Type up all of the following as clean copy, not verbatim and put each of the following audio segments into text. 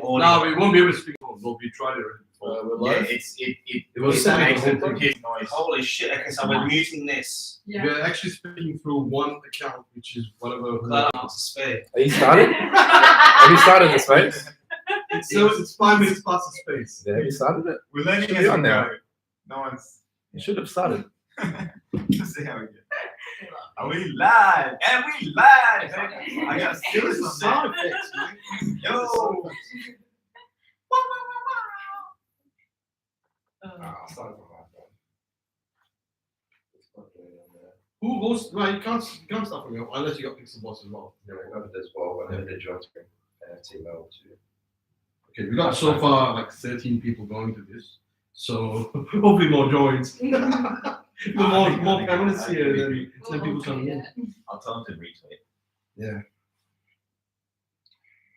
audio. No, we won't be able to speak. We'll be trying to. Yeah, it was makes saying a the whole computer noise. Holy shit! Okay, so we're muting this. Yeah. We're actually speaking through one account, which is whatever. That answer speed. Are you started? Have you started the space? It's 5 minutes past the space. Yeah, have you started it? We're learning Should as be we on now. go. No one's. You should have started. Let's see how we go. Are we live? And we live! I got skills on Sound that. effects, man. Yo! I'll start from my phone. It's not doing it on there. Who hosts? Well, you can't start from here unless you got PixelBoss as well. Yeah, we covered as well, but I did join screen. T-mail too. Okay, we got so far like 13 people going to this, so hopefully more joins. more permanents here than people coming in. I'll tell them to retweet. Yeah.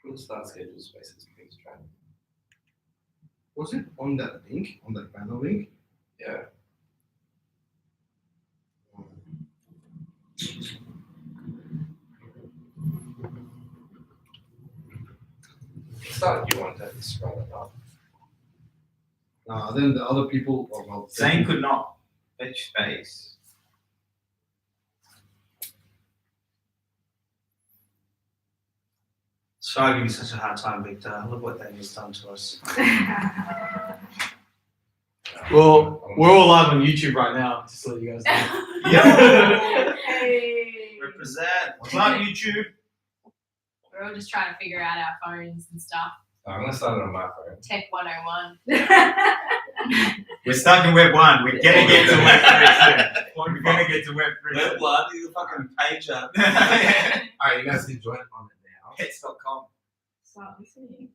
We'll start schedule spaces and things trying. Was it on that link, on that banner link? Yeah. Start you want to scroll it up. Then the other people. Well, Zane could not fetch space. Sorry to give you such a hard time, Victor. Look what that has done to us. Well, we're all live on YouTube right now, just to let you guys know. Yo! Hey. Represent. What's up, YouTube? We're all just trying to figure out our phones and stuff. I'm gonna start it on my phone. Tech 101. We're stuck in Web 1. We're gonna get to Web 3 soon. We're gonna get to Web 3 We're soon. blood, you fucking pager. Alright, you guys can join on it now. Pets.com. Start listening.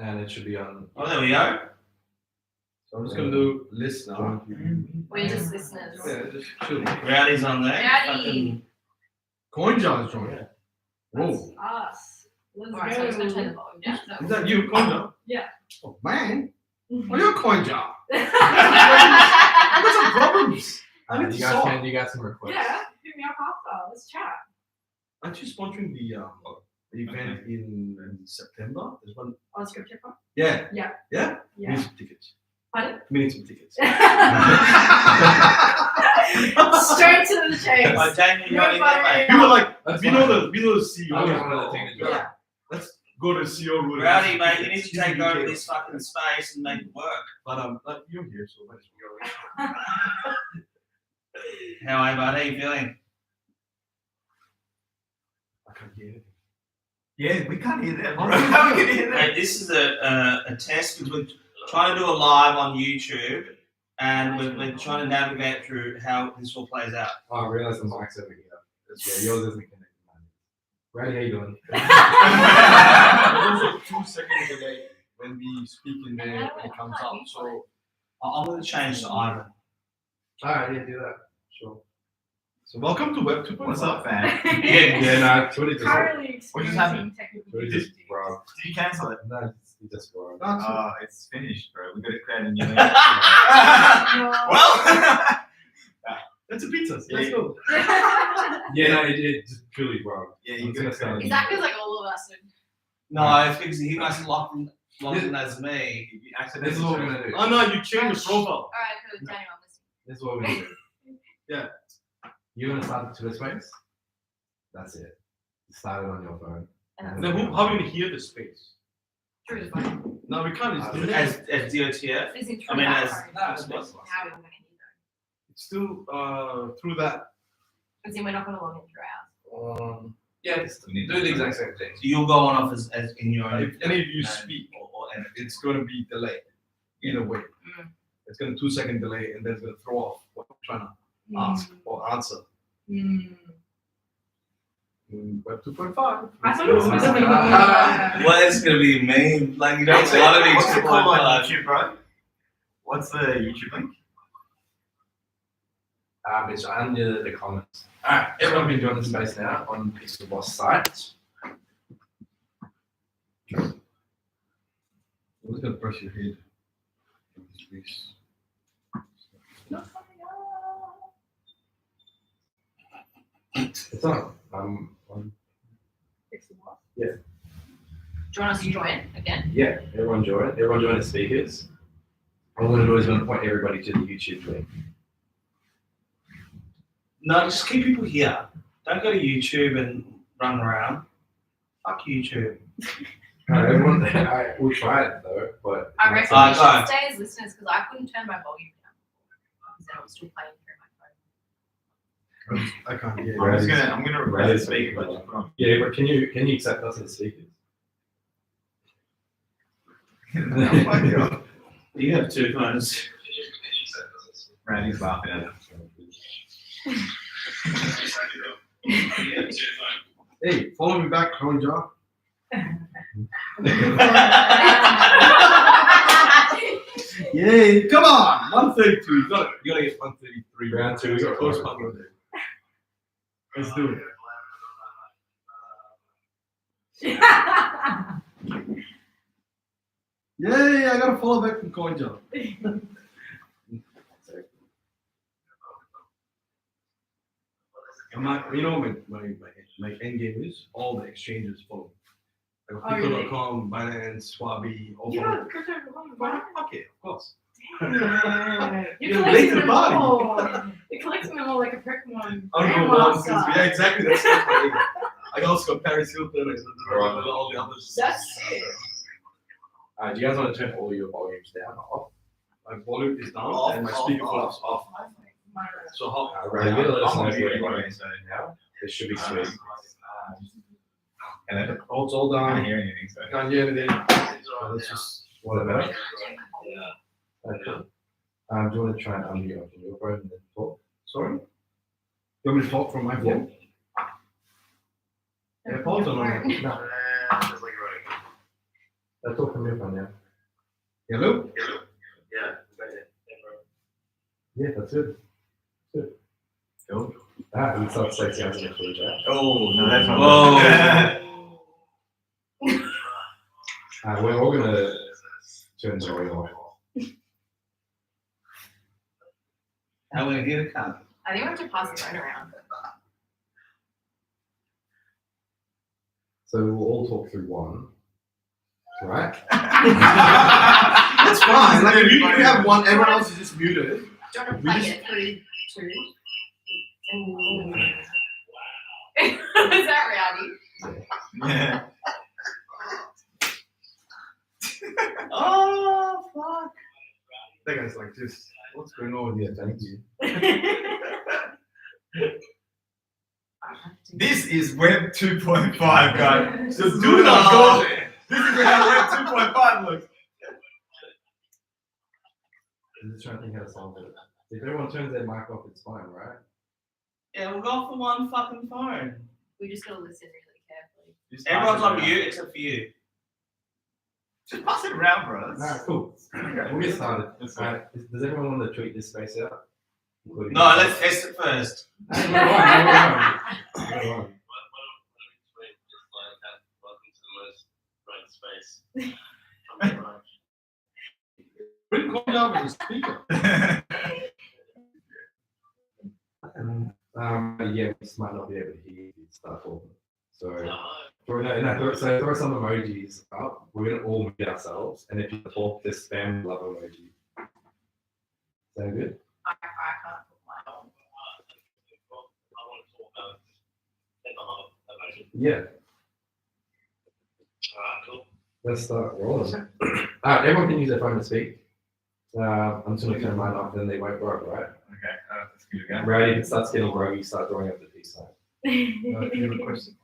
And it should be on. Oh, there we go. So I'm just gonna do list now. We're just listeners. Yeah, just chill. Rowdy's on there. Rowdy. CoinJar is joining. Whoa. That's us. Alright, so I'm just gonna turn the volume down. Is that you, CoinJar? Yeah. Oh man. Oh, you're CoinJar. I got some problems. I need to solve. You got some requests. Yeah, hit me up after. Let's chat. Aren't you sponsoring the event in September? There's one. On script check one? Yeah. Yeah. Yeah? We Yeah. need some tickets. Pardon? We need some tickets. Straight to the chase. Oh, Jamie, you got Nobody- anything, mate? We were like, That's we know the CEO. I as was well. one of the things to do. Yeah. Let's go to CEO route. Rowdy, mate, you need to take over this fucking space and make it work. But like, you're here, so let's go. How are you, bud? How are you feeling? I can't hear it. Yeah, we can't hear that, bro. Oh, How we can hear that? Hey, this is a test because we're trying to do a live on YouTube and we're trying to navigate through how this all plays out. Oh, I realized the mic's over here. Yeah, yours isn't connected. Ready? How you doing? There's also 2 seconds delay when we speak in there when it comes out. So I'm going to change to Ivan. Alright, yeah, do that. Sure. welcome to Web 2.5. What's up, fam? Yeah, no, 20%. Currently What just happened? experiencing technical What difficulties. just broke. Did you cancel it? No, you just broke. That's Oh, it's finished, bro. We got it created a new link. No. Well, That's a pizza. Let's Yeah. go. Yeah, no, it just truly broke. yeah, I'm you gonna got it start. created. Is that because like all of us are No, it's because he must lock in as me. You accidentally This is what we're gonna do. Oh no, you changed the profile. alright, cool, Daniel, I'm listening. This is what we're gonna do. Yeah. You're gonna start the Twitter space. That's it. Start it on your phone. And Then how are we gonna hear the space? True is fine. No, we can't. As DOTF. Isn't true I mean, that as- phone. no, it's possible. How are we gonna hear It's still through that. As in we're not gonna log in through ours. Yeah, just do the exact same thing. So you'll go on off as in your own. If any of you no, speak, or it's gonna be delayed either way. It's gonna 2 second delay, and then it's gonna throw off what I'm trying to ask or answer. Web 2.5. I thought it was supposed to be What is going to be a meme? Like, you know, it's a lot of these What's the people call on like, YouTube, bro? What's the YouTube link? It's under the comments. Alright, everyone can join the space now on PixelBoss site. I'm just gonna brush your head. Please. It's on. On. PixelBoss? Yeah. Do you want us to join again? Yeah, everyone join. Everyone join the speakers. All I'm going to do is going to point everybody to the YouTube link. No, just keep people here. Don't go to YouTube and run around. Fuck YouTube. Everyone, we'll try it though, but I reckon Alright, we go on. should stay as listeners because I couldn't turn my volume down because then it was still playing through my phone. I can't hear you. I'm gonna replace the speaker, but just put on. yeah, but can you accept us as speakers? Oh my God. You have two phones. Randy's laughing at us. Hey, follow me back, Konja. Yay! Come on, 132. You gotta get 133. Round two, we got Close close. one. Let's do it. Yay! I gotta follow back from Konja. You know my end game is all the exchanges follow. Like Oh, really? Pico.com, Binance, Swabi, all You follow. know, crypto. Fuck it, of course. You're You're collecting late to the them party. all. You're collecting them all like a Pokemon. Uncle One, Grandmaster. yeah, exactly. That's my I also got Paris Hilton and all the others. That's sick. Do you guys want to turn all your volumes down or off? My volume is down Off, and my off, speaker off. is off. So how? Right, you gotta let us I'm know on if mute you're anyway, so. now. This should be sweet. And I Oh, it's all can't down. hear anything, so. Can't hear anything. Let's just. What about? Okay. Do you want to try and unmute your phone and then talk? Sorry? You want me to talk from my phone? Yeah, phone's on. No. Let's talk from your phone now. Hello? Yeah, that's good. Cool. We start sexy as an include that. Oh, no, that's not. Whoa. We're all gonna turn the volume off. How are we gonna get a cut? I think we have to pass the phone around. So we'll all talk through one, right? That's fine. Like, if you have one, everyone else is just muted. Do you want to play it through two? Ooh. Is that rowdy? Yeah. Oh fuck. That guy's like, just, what's going on here? Thank you. This is Web 2.5, guys. So Do do not not. go there. This is how Web 2.5 looks. I'm just trying to think how to solve it. If everyone turns their mic off, it's fine, right? Yeah, we'll go for one fucking phone. We just gotta listen really carefully. Just pass Everyone's it on around. mute except for you. Just pass it around, bro. Alright, cool. We'll get started. Alright, does everyone want to tweet this space out? Including No, let's test it first. Hey, we're on, we're on. Bring Konja as a speaker. Yeah, we just might not be able to hear you start talking. So, throw some emojis up. We're gonna all mute ourselves, and if you talk, just spam love emoji. Sound good? I can't put mine on. Yeah. Let's start rolling. Everyone can use their phone to speak. I'm just gonna turn mine off, then they won't work, right? Okay, let's give it a go. Ready? If it starts getting groggy, start drawing up the peace sign. You requested.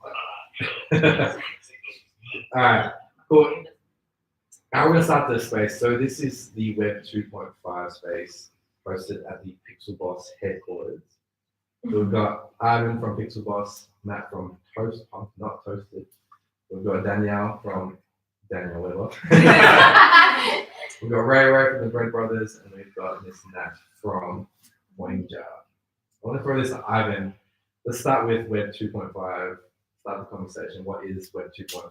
Alright, cool. Now we're going to start this space. So this is the Web 2.5 space hosted at the PixelBoss headquarters. So we've got Ivan from PixelBoss, Matt from Not Toasted. We've got Danielle from Danielle Weber. We've got Ray from the Bread Brothers, and we've got Miss Nat from Wangja. I want to throw this to Ivan. Let's start with Web 2.5. Start the conversation. What is Web 2.5?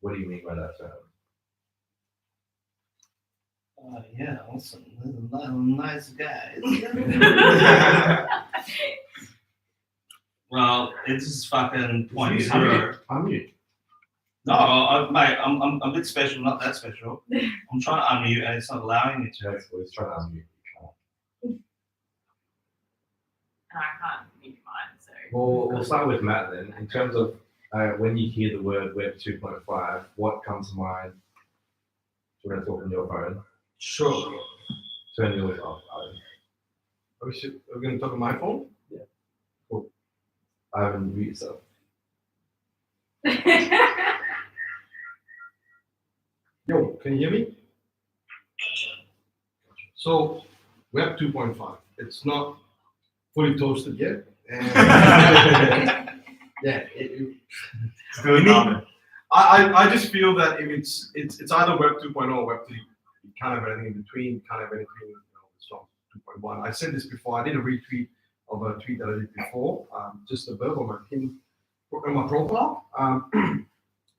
What do you mean by that term? Yeah, awesome. Nice guys. Well, it's just fucking point zero. Unmute. No, mate, I'm a bit special, not that special. I'm trying to unmute and it's not allowing me to. That's what he's trying to unmute. And I can't mute mine, so. We'll start with Matt then. In terms of when you hear the word Web 2.5, what comes to mind? Do you want to talk on your phone? Sure. Turn yours off. Are we going to talk on my phone? Ivan, mute yourself. Yo, can you hear me? So, Web 2.5. It's not fully toasted yet. And yeah, It's doing Me? nothing. I just feel that if it's either Web 2.0 or Web 3, kind of anything in between, kind of anything, it's not 2.1. I said this before. I did a retweet of a tweet that I did before, just above on my pin, on my profile.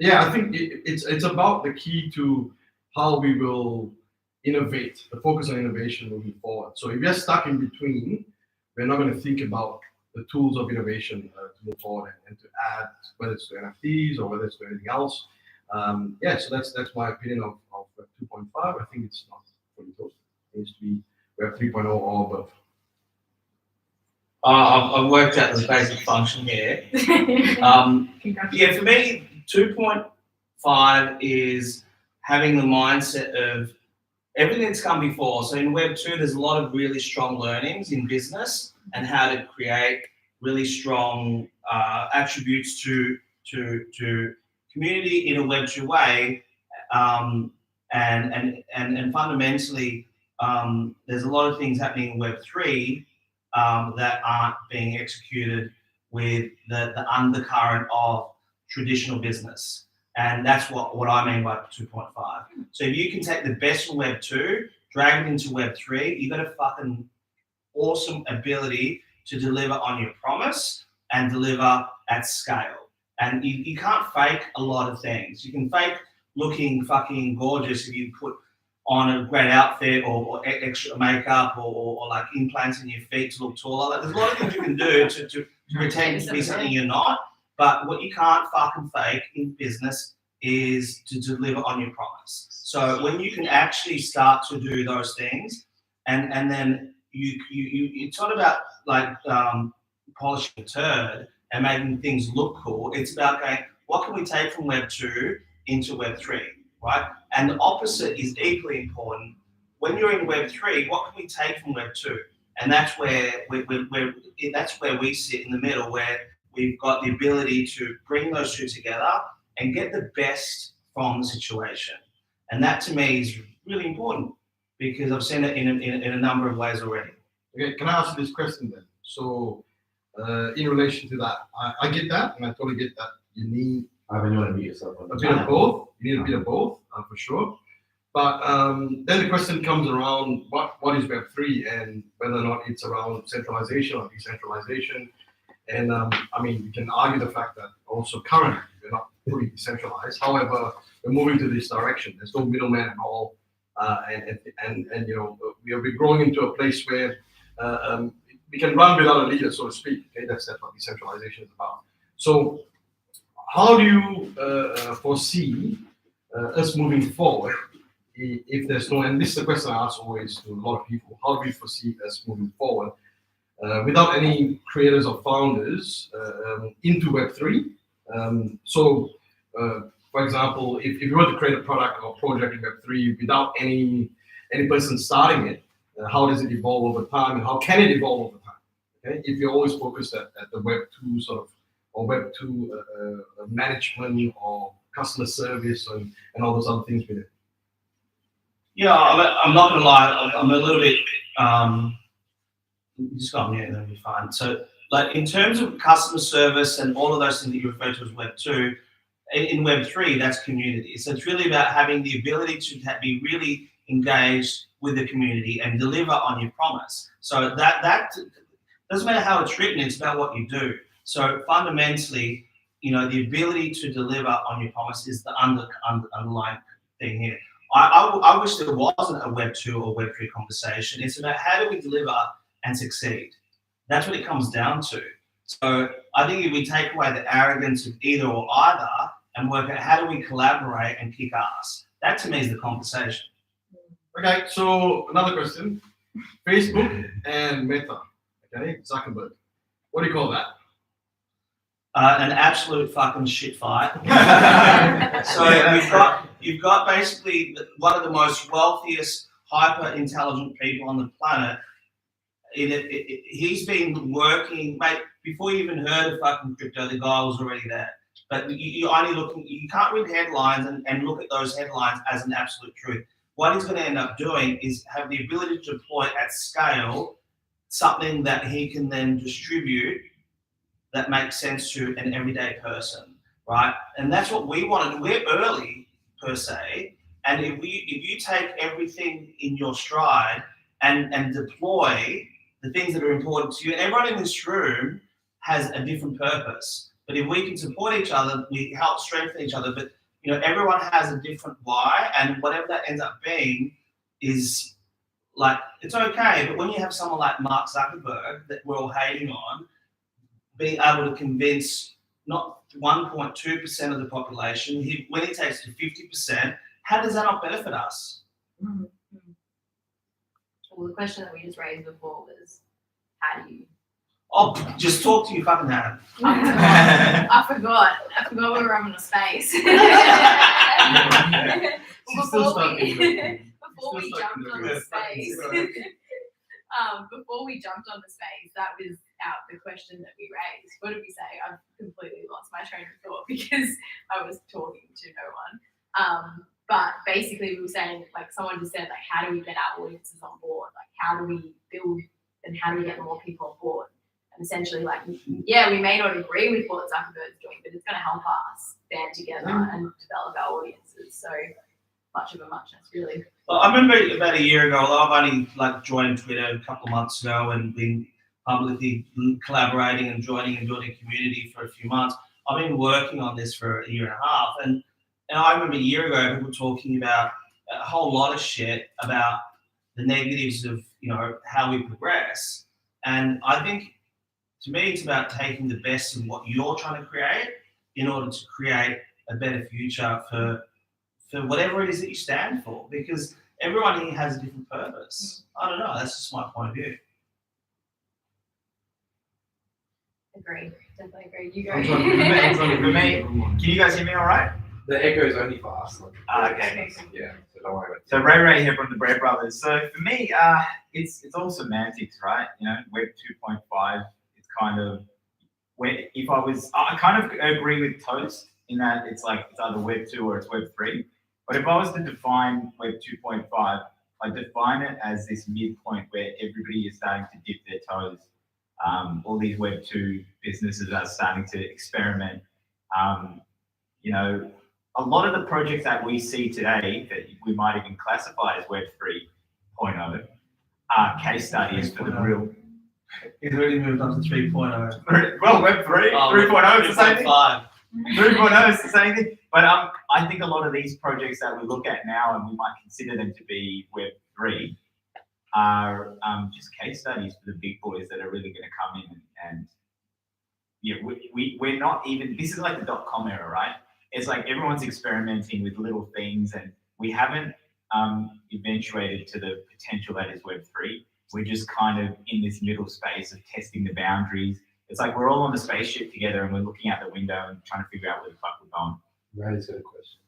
Yeah, I think it's about the key to how we will innovate, the focus on innovation moving forward. So if we're stuck in between, we're not going to think about the tools of innovation to move forward and to add, whether it's to NFTs or whether it's to anything else. Yeah, so that's my opinion of Web 2.5. I think it's not fully toasted. It needs to be Web 3.0 or above. I've worked out the basic function here. Yeah, for me, 2.5 is having the mindset of everything that's come before. So in Web 2, there's a lot of really strong learnings in business and how to create really strong attributes to community in a Web 2 way. And fundamentally, there's a lot of things happening in Web 3 that aren't being executed with the undercurrent of traditional business. And that's what I mean by 2.5. So if you can take the best from Web 2, drag it into Web 3, you've got a fucking awesome ability to deliver on your promise and deliver at scale. And you can't fake a lot of things. You can fake looking fucking gorgeous if you put on a great outfit or extra makeup or like implants in your feet to look taller. Like, there's a lot of things you can do to pretend to be something you're not. But what you can't fucking fake in business is to deliver on your promise. So when you can actually start to do those things, and then you it's not about like polishing a turd and making things look cool. It's about going, what can we take from Web 2 into Web 3, right? And the opposite is equally important. When you're in Web 3, what can we take from Web 2? And that's where we sit in the middle, where we've got the ability to bring those two together and get the best from the situation. And that to me is really important because I've seen it in a number of ways already. Okay, can I ask you this question then? So, in relation to that, I get that, and I totally get that you need Ivan, you want to mute yourself? a bit of both. You need a bit of both, for sure. But then the question comes around what is Web3 and whether or not it's around centralization or decentralization. And I mean, you can argue the fact that also currently we're not fully decentralized. However, we're moving to this direction. There's no middleman at all, and you know we're growing into a place where we can run without a leader, so to speak. Okay, that's what decentralization is about. So, how do you foresee us moving forward if there's no? And this is the question I ask always to a lot of people: how do we foresee us moving forward? Without any creators or founders into Web3. So, for example, if you were to create a product or project in Web3 without any person starting it, how does it evolve over time, and how can it evolve over time? Okay, if you're always focused at the Web2 sort of or Web2 management or customer service and all those other things with it. Yeah, I'm not gonna lie, I'm a little bit. Just got me, that'll be fine. So, like in terms of customer service and all of those things that you refer to as Web 2, in Web 3, that's community. So it's really about having the ability to be really engaged with the community and deliver on your promise. So that doesn't matter how it's written; it's about what you do. So fundamentally, you know, the ability to deliver on your promise is the underlying thing here. I wish there wasn't a Web 2 or Web 3 conversation. It's about how do we deliver and succeed. That's what it comes down to. So I think if we take away the arrogance of either or either, and work out how do we collaborate and kick ass. That to me is the conversation. Okay, so another question. Facebook and Meta, okay, Zuckerberg. What do you call that? An absolute fucking shit fight. So you've got basically one of the most wealthiest, hyper intelligent people on the planet. He's been working, mate. Before you even heard of fucking crypto, the guy was already there. But you only looking, you can't read headlines and look at those headlines as an absolute truth. What he's going to end up doing is have the ability to deploy at scale something that he can then distribute that makes sense to an everyday person, right? And that's what we want to do. We're early per se, and if you take everything in your stride and deploy the things that are important to you, and everyone in this room has a different purpose. But if we can support each other, we help strengthen each other. But you know, everyone has a different why, and whatever that ends up being is like it's okay. But when you have someone like Mark Zuckerberg that we're all hating on, being able to convince not 1.2% of the population, when he takes to 50%, how does that not benefit us? Mm-hmm. Well, the question that we just raised before was, how do you? Oh, just talk to your fucking hand. I forgot we were having a space. Before we jumped on the space, that was the question that we raised. What did we say? I've completely lost my train of thought because I was talking to no one. But basically we were saying, like someone just said, like, how do we get our audiences on board? Like, how do we build and how do we get more people on board? And essentially, like, yeah, we may not agree with what Zuckerberg's doing, but it's going to help us band together and develop our audiences. So much of a muchness, really. Well, I remember about a year ago, although I've only like joined Twitter a couple of months ago and been publicly collaborating and joining and building a community for a few months. I've been working on this for a year and a half, and I remember a year ago people talking about a whole lot of shit about the negatives of how we progress. And I think to me it's about taking the best of what you're trying to create in order to create a better future for whatever it is that you stand for, because everyone here has a different purpose. I don't know, that's just my point of view. Agree, definitely agree. You go. For me, can you guys hear me all right? The echo is only for us. Okay. Yeah, so don't worry about it. So Ray here from the Bread Brothers. So for me, it's all semantics, right? Web 2.5. It's kind of I kind of agree with Toast in that it's either Web 2 or it's Web 3. But if I was to define Web 2.5, I define it as this midpoint where everybody is starting to dip their toes. All these Web 2 businesses are starting to experiment. A lot of the projects that we see today that we might even classify as Web 3.0 are case studies for the real. It's already moved on to 3.0. Well, Web 3, 3.0 is the same thing. 3.5. 3.0 is the same thing. But I think a lot of these projects that we look at now and we might consider them to be Web 3 are just case studies for the big boys that are really going to come in and we're not even, this is like the .com era, right? It's like everyone's experimenting with little things and we haven't eventuated to the potential that is Web 3. We're just kind of in this middle space of testing the boundaries. It's like we're all on the spaceship together and we're looking out the window and trying to figure out where the fuck we're going. Brady's got a question.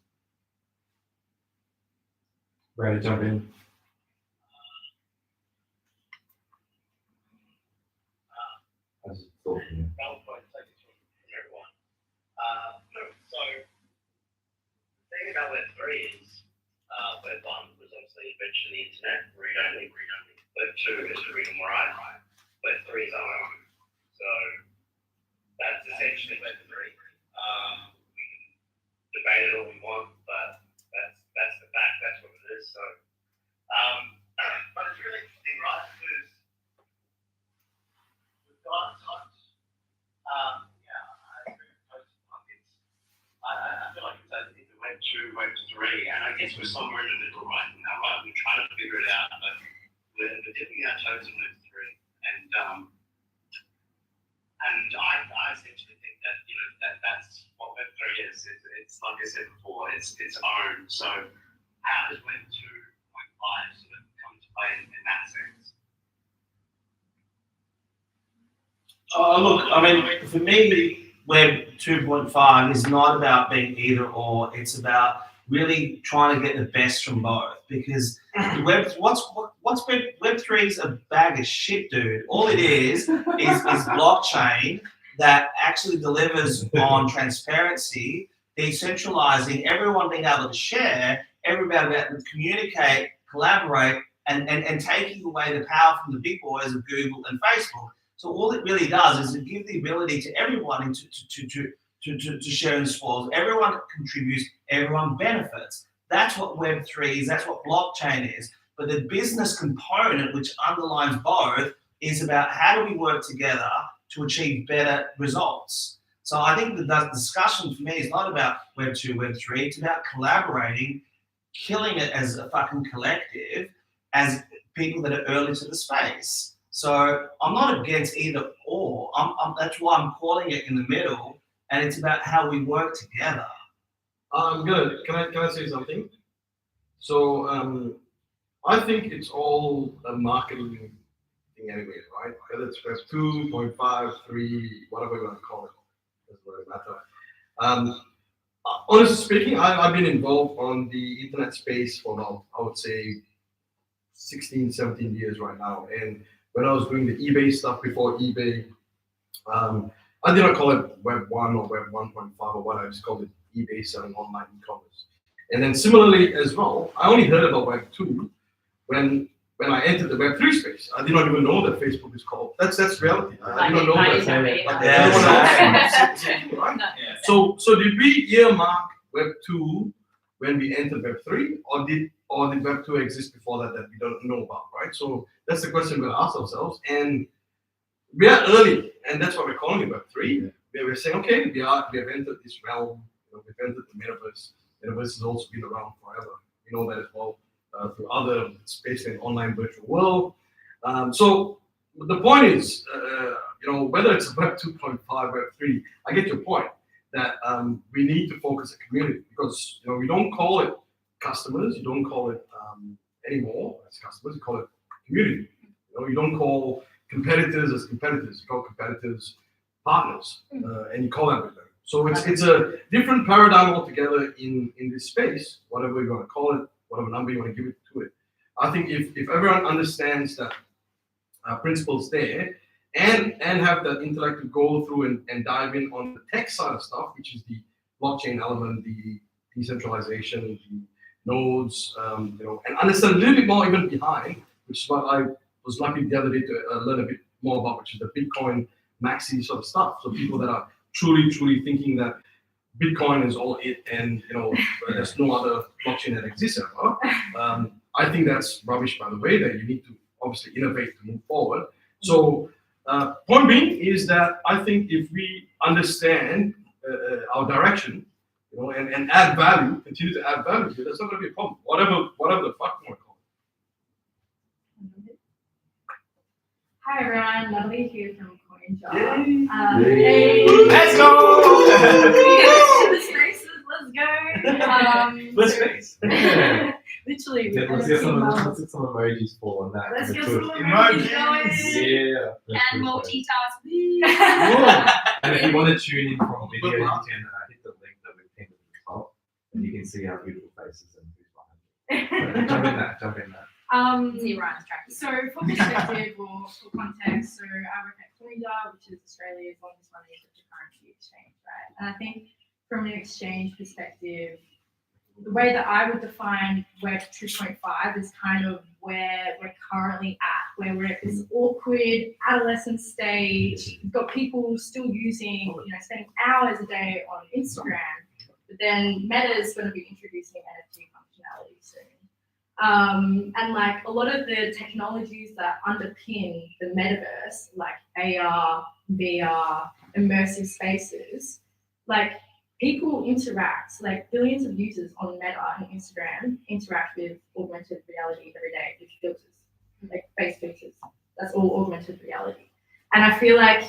Brady, jump in. I was talking. So the thing about Web3 is Web 1 was obviously invention of the internet, read only. Web 2 is read and write. Web 3 is our own. So that's essentially Web 3. We can debate it all we want, but that's the fact. That's what it is. So, but it's really interesting, right? Because we've got I feel like it's either Web 2, Web 3, and I guess we're somewhere in the middle right now. Right? We're trying to figure it out, but we're dipping our toes in Web 3, and I essentially think that that's what Web 3 is. It's its own. So how does Web 2.5 sort of come to play in that sense? Look, I mean, for me, Web 2.5 is not about being either or. It's about really trying to get the best from both. Because Web 3 is a bag of shit, dude. All it is blockchain that actually delivers on transparency, decentralizing, everyone being able to share, everybody being able to communicate, collaborate, and taking away the power from the big boys of Google and Facebook. So all it really does is it gives the ability to everyone to share in the spoils. Everyone contributes, everyone benefits. That's what Web3 is, that's what blockchain is. But the business component, which underlines both, is about how do we work together to achieve better results. So I think the discussion for me is not about Web 2, Web 3, it's about collaborating, killing it as a fucking collective, as people that are early to the space. So I'm not against either or. That's why I'm calling it in the middle, and it's about how we work together. Good. Can I say something? So I think it's all a marketing thing anyway, right? Whether it's Web 2.5, 3, whatever you want to call it, doesn't really matter. Honestly speaking, I've been involved on the internet space for about, I would say, 16, 17 years right now. And when I was doing the eBay stuff before eBay, I did not call it Web 1 or Web 1.5 or what, I just called it eBay selling online e-commerce. And then similarly as well, I only heard about Web 2 when I entered the Web 3 space. I did not even know that Facebook is called. That's reality. I did not know that. Right? Yeah. So did we earmark Web 2 when we entered Web 3, or did Web 2 exist before that we don't know about, right? So that's the question we'll ask ourselves. And we are early, and that's what we're calling it Web 3. We're saying, okay, we have entered this realm, we've entered the metaverse. Metaverse has also been around forever. We know that as well through other space and online virtual world. So the point is, whether it's Web 2.5, Web 3, I get your point that we need to focus a community because we don't call it customers, you don't call it anymore as customers, you call it community. You don't call competitors as competitors, you call competitors partners, and you collaborate with them. So it's a different paradigm altogether in this space, whatever you want to call it, whatever number you want to give it to it. I think if everyone understands that principles there and have that intellect to go through and dive in on the tech side of stuff, which is the blockchain element, the decentralization, the nodes, and understand a little bit more even behind, which is what I was lucky the other day to learn a bit more about, which is the Bitcoin maxi sort of stuff. So people that are truly thinking that Bitcoin is all it, and there's no other blockchain that exists ever. I think that's rubbish, by the way. That you need to obviously innovate to move forward. So, point being is that I think if we understand our direction, and add value, continue to add value, that's not going to be a problem. Whatever the fuck you want to call it. Hi everyone, Natalie here from CoinJar. Yay. Let's go! The spaces, let's go. Let's face. Literally, Let's get some emojis for on that. let's get Good. some emojis going. Yeah. And multitask, please. And if you want to tune in from video, you can hit the link that we've pinned at the top, and you can see our beautiful faces and who's behind it. Jump in that. See Ryan's tracking. So for perspective or for context, so I work at CoinJar, which is Australia's longest running cryptocurrency exchange, right? And I think from an exchange perspective, the way that I would define Web 2.5 is kind of where we're currently at, where we're at this awkward adolescent stage. You've got people still using, spending hours a day on Instagram, but then Meta is going to be introducing NFT functionality soon. And like a lot of the technologies that underpin the metaverse, like AR, VR, immersive spaces, like people interact, like billions of users on Meta and Instagram interact with augmented reality every day with filters, like face filters. That's all augmented reality. And I feel like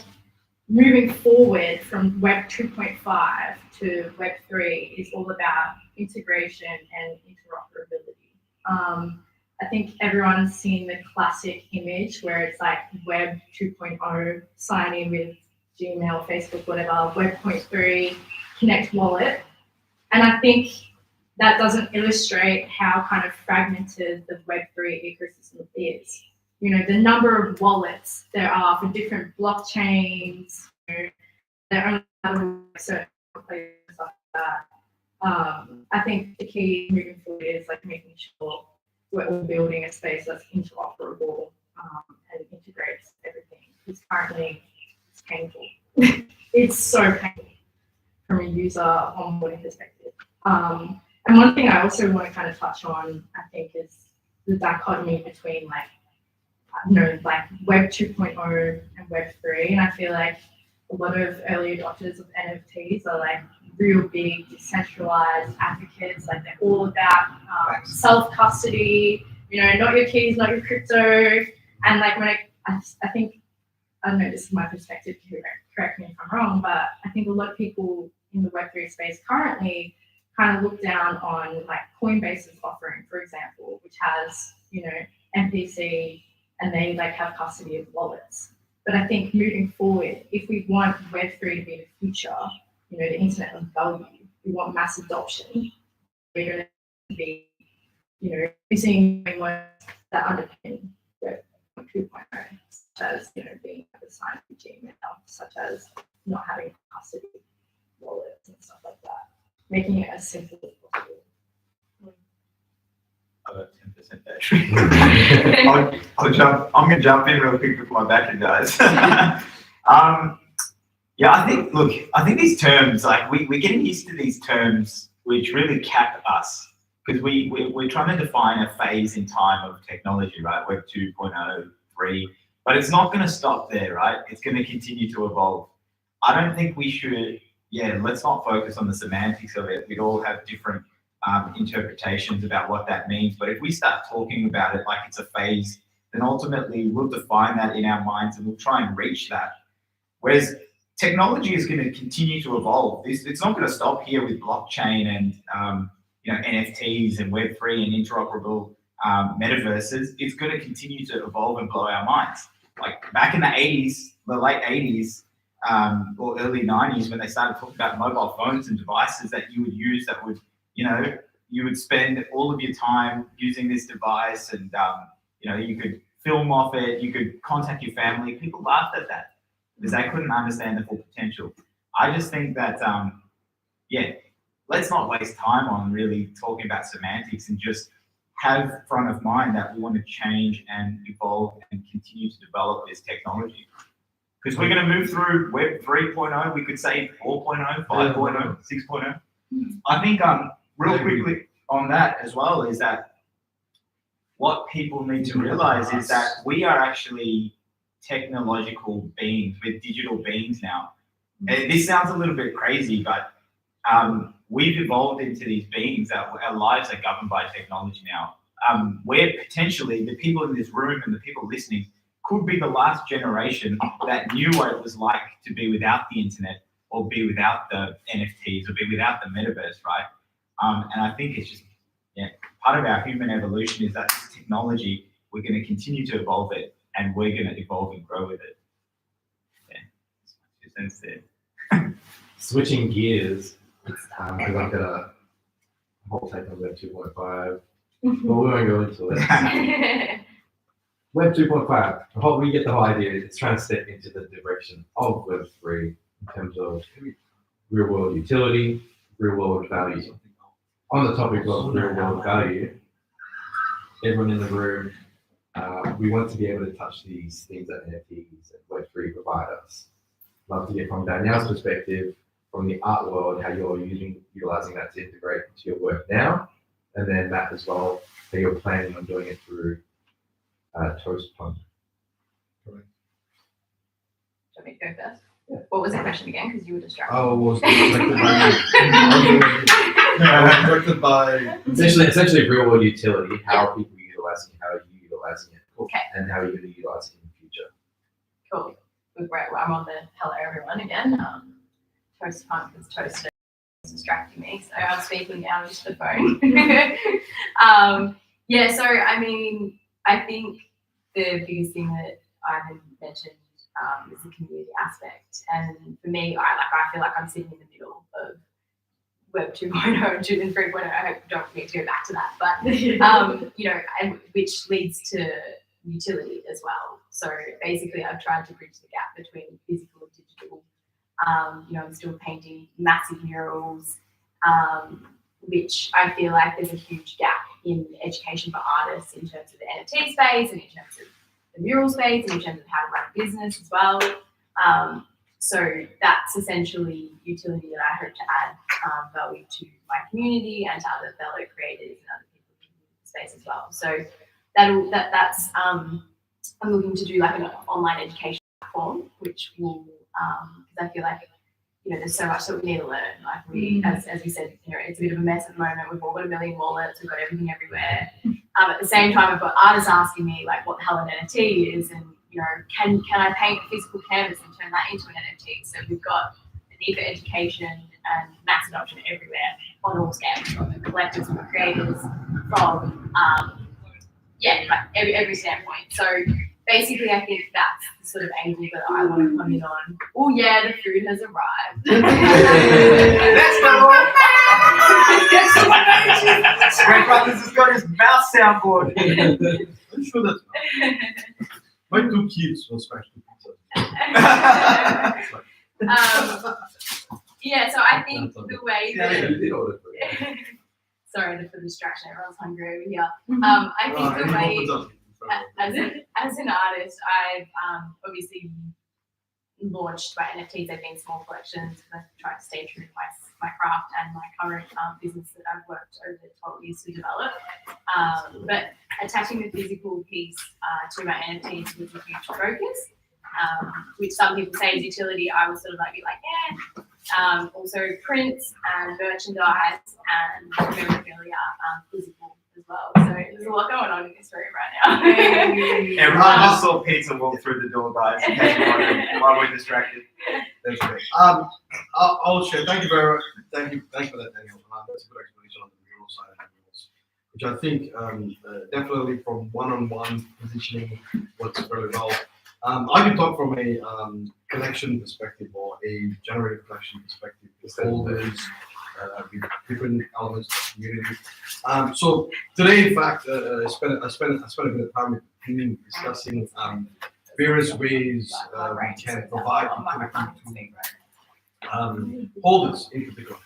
moving forward from Web 2.5 to Web 3 is all about integration and interoperability. I think everyone's seen the classic image where it's like Web 2.0, sign in with Gmail, Facebook, whatever, Web 0.3, connect wallet. And I think that doesn't illustrate how kind of fragmented the Web 3 ecosystem is. You know, the number of wallets there are for different blockchains, there are only certain places and stuff like that. I think the key moving forward is like making sure we're all building a space that's interoperable and integrates everything. Because currently it's painful. It's so painful from a user onboarding perspective. And one thing I also want to kind of touch on, I think, is the dichotomy between like Web 2.0 and Web 3. And I feel like a lot of early adopters of NFTs are like real big decentralized advocates. Like they're all about self-custody, you know, not your keys, not your crypto. And like when I think, I don't know, this is my perspective, correct me if I'm wrong, but I think a lot of people in the Web3 space currently kind of look down on like Coinbase's offering, for example, which has, you know, MPC, and they like have custody of wallets. But I think moving forward, if we want Web3 to be the future, you know, the internet of value, we want mass adoption, we're going to be, you know, using frameworks that underpin Web 2.0, such as, you know, being able to sign with Gmail, such as not having custody wallets and stuff like that, making it as simple as possible. I've got 10% battery. I'm going to jump in real quick before my battery dies. Yeah, I think these terms, like we're getting used to these terms which really cap us, because we're trying to define a phase in time of technology, right? Web 2.0, 3, but it's not going to stop there, right? It's going to continue to evolve. I don't think we should, let's not focus on the semantics of it. We'd all have different interpretations about what that means. But if we start talking about it like it's a phase, then ultimately we'll define that in our minds and we'll try and reach that. Whereas technology is going to continue to evolve. It's not going to stop here with blockchain and NFTs and Web3 and interoperable metaverses. It's going to continue to evolve and blow our minds. Like back in the 80s, the late 80s or early 90s, when they started talking about mobile phones and devices that you would use that would, you would spend all of your time using this device and, you could film off it, you could contact your family. People laughed at that because they couldn't understand the full potential. I just think that, let's not waste time on really talking about semantics and just have front of mind that we want to change and evolve and continue to develop this technology. Because we're going to move through Web 3.0, we could say 4.0, 5.0, 6.0. I think real quickly on that as well is that what people need to realize is that we are actually technological beings, we're digital beings now. And this sounds a little bit crazy, but we've evolved into these beings that our lives are governed by technology now. We're potentially, the people in this room and the people listening could be the last generation that knew what it was like to be without the internet or be without the NFTs or be without the metaverse, right? And I think it's just, part of our human evolution is that this technology, we're going to continue to evolve it and we're going to evolve and grow with it. Yeah, that's there. Switching gears, because I've got a whole take on Web 2.5, but we won't go into it. Web 2.5, we get the whole idea. It's trying to step into the direction of Web 3 in terms of real world utility, real world value. On the topic of real world value, everyone in the room, we want to be able to touch these things that NFTs and Web 3 provide us. Love to get from Danielle's perspective, from the art world, how you're utilizing that to integrate into your work now, and then Matt as well, how you're planning on doing it through Toast Punk. Correct. Should we go first? Yeah. What was the question again? Because you were distracted. I was directed by essentially real world utility. How are people utilizing it? How are you utilizing it? Okay. And how are you going to utilize it in the future? Cool. I'm on the hello everyone again. Toast punk is toasted. It's distracting me, so I'm speaking down into the phone. Yeah, so I mean, I think the biggest thing that I haven't mentioned is the community aspect, and for me, I feel like I'm sitting in the middle of Web 2.0 and 3.0. I hope don't need to go back to that, but you know, and which leads to utility as well. So basically, I've tried to bridge the gap between physical and digital. You know, I'm still painting massive murals, which I feel like there's a huge gap in education for artists in terms of the NFT space and in terms of the mural space and in terms of how to run a business as well. So that's essentially utility that I hope to add value to my community and to other fellow creators and other people in the space as well. So that's I'm looking to do like an online education platform, which will because I feel like, you know, there's so much that we need to learn. Like we, as we said, you know, it's a bit of a mess at the moment. We've all got a million wallets. We've got everything everywhere. At the same time, I've got artists asking me like what the hell an NFT is, and you know, can I paint a physical canvas and turn that into an NFT? So we've got the need for education and mass adoption everywhere on all scales, from the collectors, from the creators, from like every standpoint. So basically, I think that's the sort of angle that I want to come in on. Oh yeah, the food has arrived. Let's go! Greg Brothers has got his mouse soundboard. I'm sure that's my 2 kids will smash the pizza. Yeah, so I think the way that You did order for it. sorry for the distraction, everyone's hungry over here. I think the way as an artist, I've obviously launched my NFTs. They've been small collections. I've tried to stay true to my craft and my current business that I've worked over 12 years to develop. But attaching the physical piece to my NFTs was a huge focus, which some people say is utility. I was sort of like, yeah. Also prints and merchandise and memorabilia, physical as well. So there's a lot going on in this room right now. Everyone just saw pizza walk through the door, guys. In case you're wondering why we're distracted. That's great. I'll share. Thank you very much. Thanks for that, Daniel. That's a good explanation on the mural side of murals, which I think definitely from one-on-one positioning works very well. I can talk from a collection perspective or a generative collection perspective, with folders, with different elements of the community. So today, in fact, I spent a bit of time with the team discussing various ways we can provide utility to holders in particular.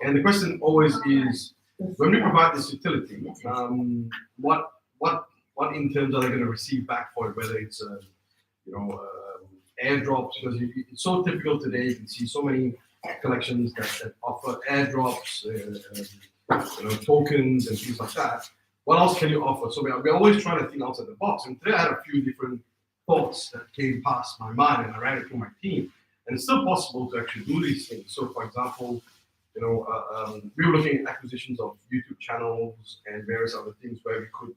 And the question always is, when we provide this utility, what in terms are they going to receive back for it? Whether it's airdrops, because it's so typical today. You can see so many collections that offer airdrops, tokens and things like that. What else can you offer? So we're always trying to think outside the box. And today I had a few different thoughts that came past my mind, and I ran it through my team. And it's still possible to actually do these things. So, for example, we were looking at acquisitions of YouTube channels and various other things where we could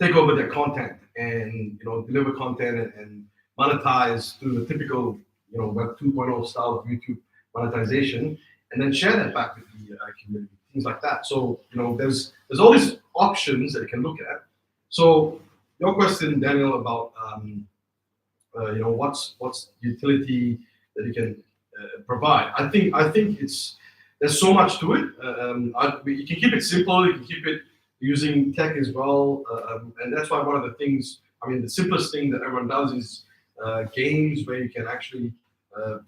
take over their content and deliver content and monetize through the typical Web 2.0 style of YouTube monetization, and then share that back with the community, things like that. So there's all these options that you can look at. So your question, Daniel, about what's utility that you can provide. I think there's so much to it. You can keep it simple. You can keep it using tech as well, and that's why one of the things. The simplest thing that everyone does is games, where you can actually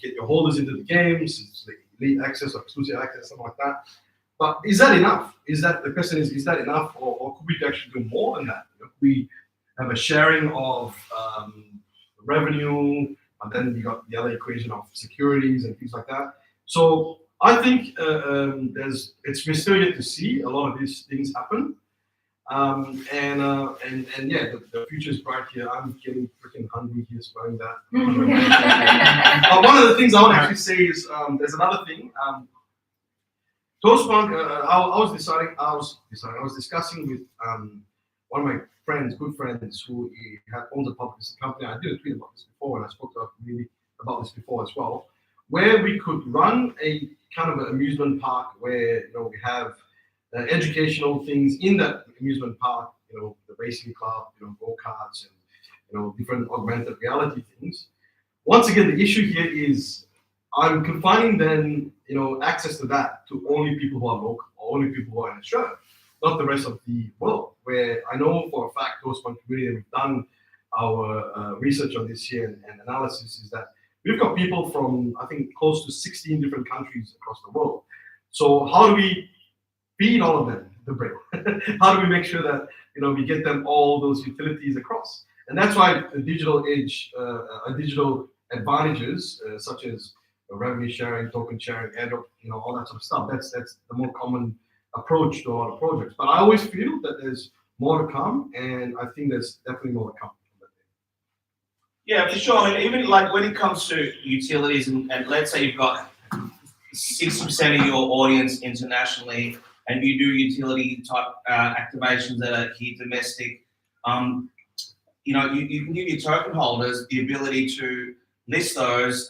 get your holders into the games. It's like elite access or exclusive access, something like that. But is that enough? The question is that enough, or could we actually do more than that? Could we have a sharing of revenue, and then you got the other equation of securities and things like that. So I think we're still yet to see a lot of these things happen. And yeah, the future is bright here. I'm getting freaking hungry here, smelling that. One of the things I want to actually say is there's another thing. Toastpunk, I was discussing with one of my friends, good friends, who owns a public company. I did a tweet about this before, and I spoke to our community about this before as well, where we could run a kind of an amusement park where we have educational things in that amusement park, the racing club, go-karts, and different augmented reality things. Once again, the issue here is I'm confining then access to that to only people who are local or only people who are in Australia, not the rest of the world. Where I know for a fact, those one community, we've done our research on this here and analysis, is that we've got people from, I think, close to 16 different countries across the world. So how do we feed all of them the bread? How do we make sure that we get them all those utilities across? And that's why the digital edge, digital advantages such as revenue sharing, token sharing, airdrop, all that sort of stuff. That's the more common approach to a lot of projects. But I always feel that there's more to come, and I think there's definitely more to come. Yeah, for sure. I mean, even like when it comes to utilities, and let's say you've got 60% of your audience internationally, and you do utility type activations that are here domestic, you can give your token holders the ability to list those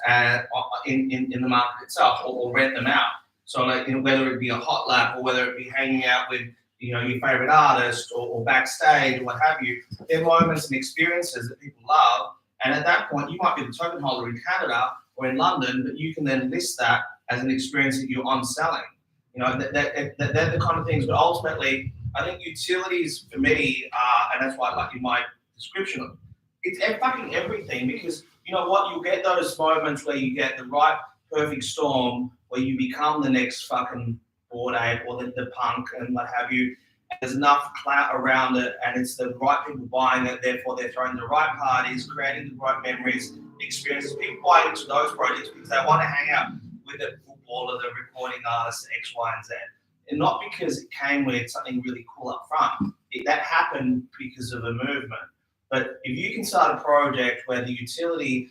in the market itself, or rent them out. So like, whether it be a hot lap or whether it be hanging out with your favorite artist or backstage or what have you, they're moments and experiences that people love. And at that point, you might be the token holder in Canada or in London, but you can then list that as an experience that you're on selling. They're the kind of things. But ultimately, I think utilities for me and that's why I like in my description, it's fucking everything, because you know what, you'll get those moments where you get the right perfect storm where you become the next fucking Bored Ape or the punk and what have you. There's enough clout around it, and it's the right people buying it. Therefore, they're throwing the right parties, creating the right memories, experiences. People buy into those projects because they want to hang out with the footballer, the recording artist, X, Y, and Z, and not because it came with something really cool up front. That happened because of a movement. But if you can start a project where the utility,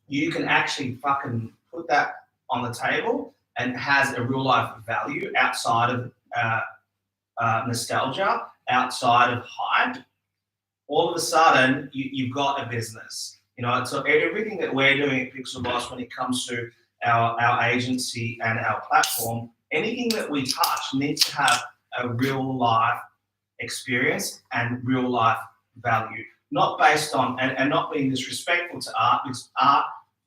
you can actually fucking put that on the table and has a real life value outside of nostalgia, outside of hype, all of a sudden you've got a business. So everything that we're doing at PixelBoss when it comes to our agency and our platform, anything that we touch needs to have a real life experience and real life value, not based on and not being disrespectful to art, because art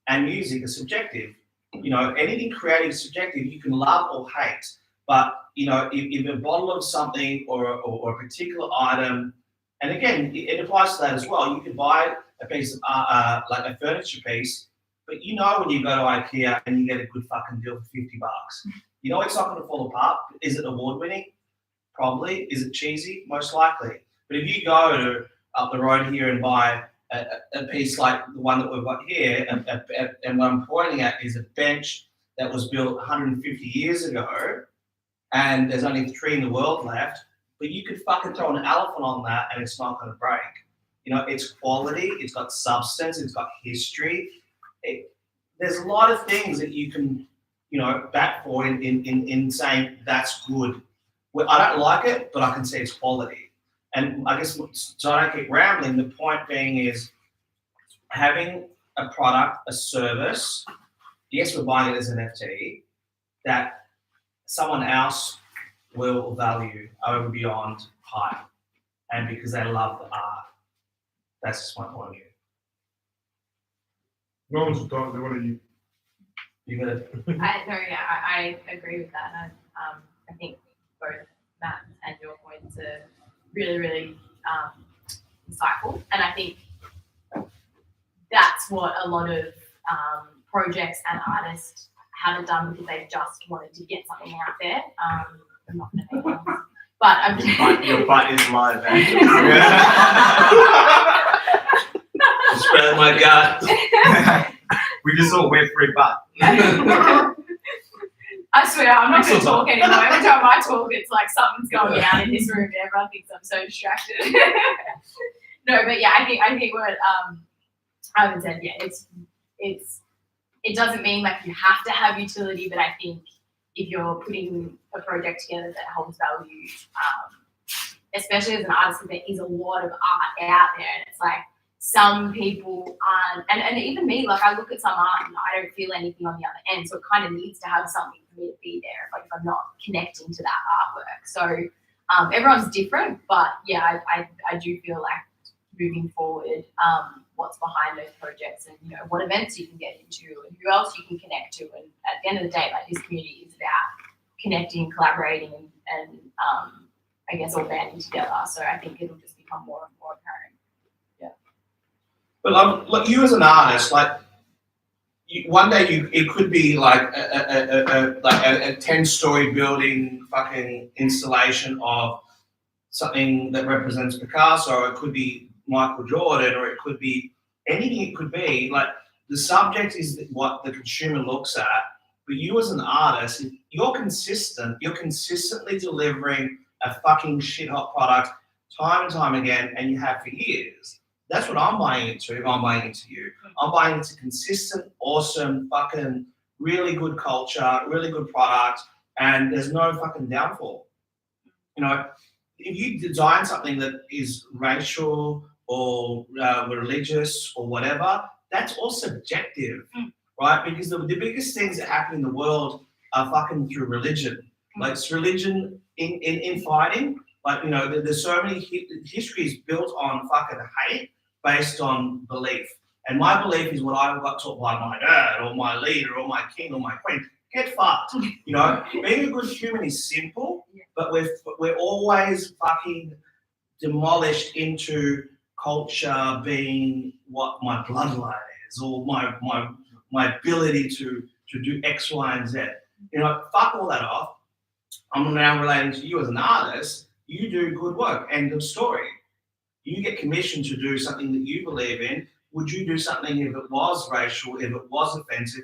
and music are subjective. Anything creative is subjective. You can love or hate, but if a bottle of something or a particular item, and again, it applies to that as well. You can buy a piece of art, like a furniture piece, but when you go to IKEA and you get a good fucking deal for $50, it's not going to fall apart. Is it award winning? Probably. Is it cheesy? Most likely. But if you go to up the road here and buy a piece like the one that we've got here, and what I'm pointing at is a bench that was built 150 years ago, and there's only 3 in the world left, but you could fucking throw an elephant on that and it's not going to break. It's quality, it's got substance, it's got history. There's a lot of things that you can, bat for in saying that's good. Well, I don't like it, but I can say it's quality. And I guess, so I don't keep rambling, the point being is having a product, a service, yes, we're buying it as an NFT, that someone else will value over beyond hype, and because they love the art. That's just my point of view. No one's talking. What are you? You got it. I agree with that. And I think both Matt and your points are really, really insightful. And I think that's what a lot of projects and artists haven't done, because they've just wanted to get something out there. I'm not going to name names, but I'm Your butt is live. Spread my gut. We just saw Web3 butt. I swear, I'm not going to talk anymore. Every time I talk, it's like something's going down in this room and everyone thinks I'm so distracted. No, but yeah, I think what Ivan said, yeah, it doesn't mean like you have to have utility, but I think if you're putting a project together that holds value, especially as an artist, there is a lot of art out there, and it's like some people aren't, and even me, like I look at some art and I don't feel anything on the other end, so it kind of needs to have something for me to be there, like if I'm not connecting to that artwork. So everyone's different, but yeah, I do feel like moving forward, what's behind those projects, and you know what events you can get into and who else you can connect to, and at the end of the day, like this community is about connecting, collaborating, and I guess all banding together. So I think it'll just become more and more apparent. Yeah. But look, you as an artist, like one day it could be like a 10-story building fucking installation of something that represents Picasso, or it could be Michael Jordan, or it could be anything. It could be like the subject is what the consumer looks at, but you as an artist, if you're consistent, you're consistently delivering a fucking shit hot product time and time again, and you have for years. That's what I'm buying into. If I'm buying into you, I'm buying into consistent, awesome, fucking really good culture, really good product, and there's no fucking downfall. You know, if you design something that is racial or religious or whatever, that's all subjective, right? Because the biggest things that happen in the world are fucking through religion. Like it's religion in fighting. Like, you know, there's so many histories built on fucking hate based on belief. And my belief is what I got taught by my dad or my leader or my king or my queen. Get fucked. You know, being a good human is simple, but we're always fucking demolished into culture being what my bloodline is, or my ability to do X, Y, and Z. You know, fuck all that off. I'm now relating to you as an artist. You do good work. End of story. You get commissioned to do something that you believe in. Would you do something if it was racial, if it was offensive?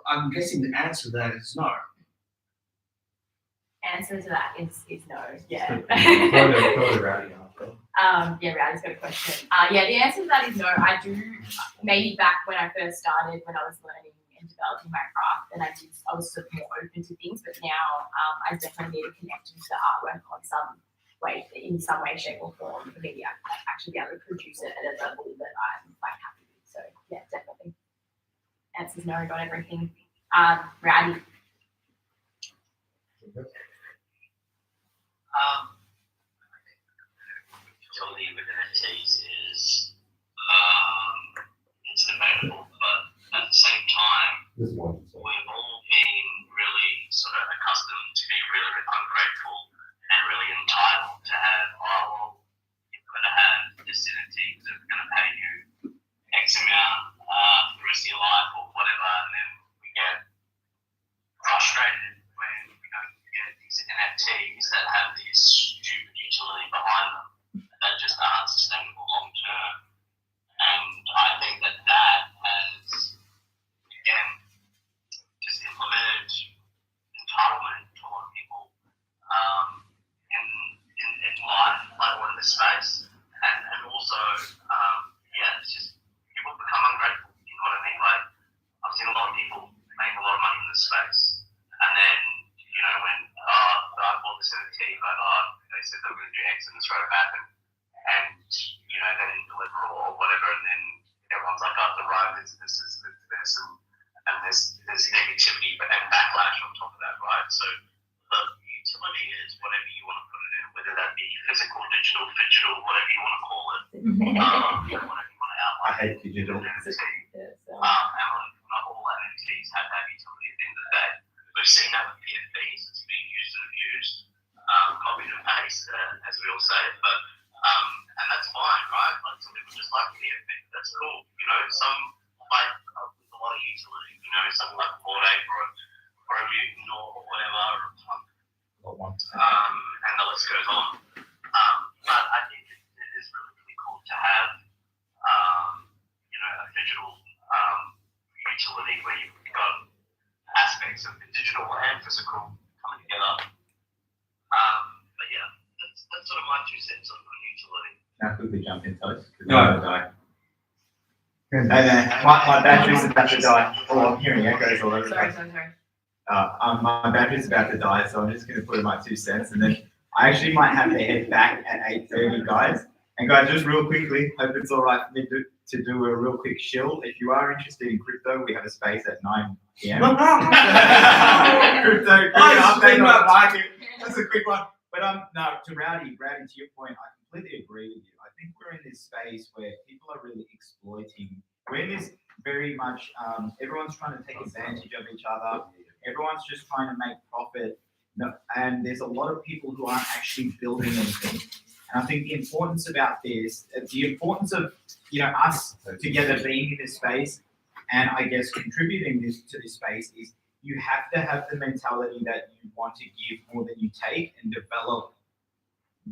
I'm guessing the answer to that is no. Answer to that is no. Yeah. Yeah, Rowdy's got a question. Yeah, the answer to that is no. I do, maybe back when I first started, when I was learning and developing my craft, and I was sort of more open to things, but now I definitely need to connect to the artwork on some way, in some way, shape, or form for me to actually be able to produce it at a level that I'm quite happy with. So yeah, definitely. Answer's no, got everything. Rowdy. Utility with NFTs is it's debatable, but at the same time, we've all been really sort of accustomed to be really ungrateful and really entitled to have, oh, well, you've got to have this entity because it's going to pay you X amount for the rest of your life or whatever, and then we get frustrated when we don't get these NFTs that have this stupid utility behind them that just aren't sustainable long term. And I think that has, again, just implemented entitlement to a lot of people in life, like or in this space. And also, it's just people become ungrateful, you know what I mean? Like, I've seen a lot of people make a lot of money in this space, and then, you know, when I bought this NFT, but they said they were going to do X and this wrote back, and you know, they didn't deliver or whatever, and then everyone's like, oh, the road is this, and there's negativity and backlash on top of that, right? So the utility is whatever you want to put it in, whether that be physical, digital, whatever you want to call it, whatever you want to outline. I hate digital. And not all NFTs have that utility at the end of the day. We've seen that with PFPs, it's being used and abused, copy and paste, as we all say, but and that's fine, right? Like some people just like PFP, that's cool. You know, some like with a lot of utility, you know, something like a Bored Ape or a Mutant or whatever, or a Punk, and the list goes on. But I think it is really, really cool to have, you know, a digital utility where you've got aspects of the digital and physical coming together. But yeah, that's sort of my 2 cents on utility. Can I quickly jump in, Toast? No. Die. Hey man, my battery's about to die. Oh, I'm hearing echoes all over the Sorry. place. My battery's about to die, so I'm just going to put in my 2 cents, and then I actually might have to head back at 8:30, guys. And guys, just real quickly, hope it's all right for me to do a real quick shill. If you are interested in crypto, we have a space at 9 p.m. crypto update on the market. That's a quick one. But no, to Rowdy, to your point, I completely agree with you. I think we're in this space where people are really exploiting. We're in this very much, everyone's trying to take advantage of each other. Everyone's just trying to make profit. No, and there's a lot of people who aren't actually building anything. And I think the importance about this, the importance of us together being in this space, and I guess contributing to this space is you have to have the mentality that you want to give more than you take and develop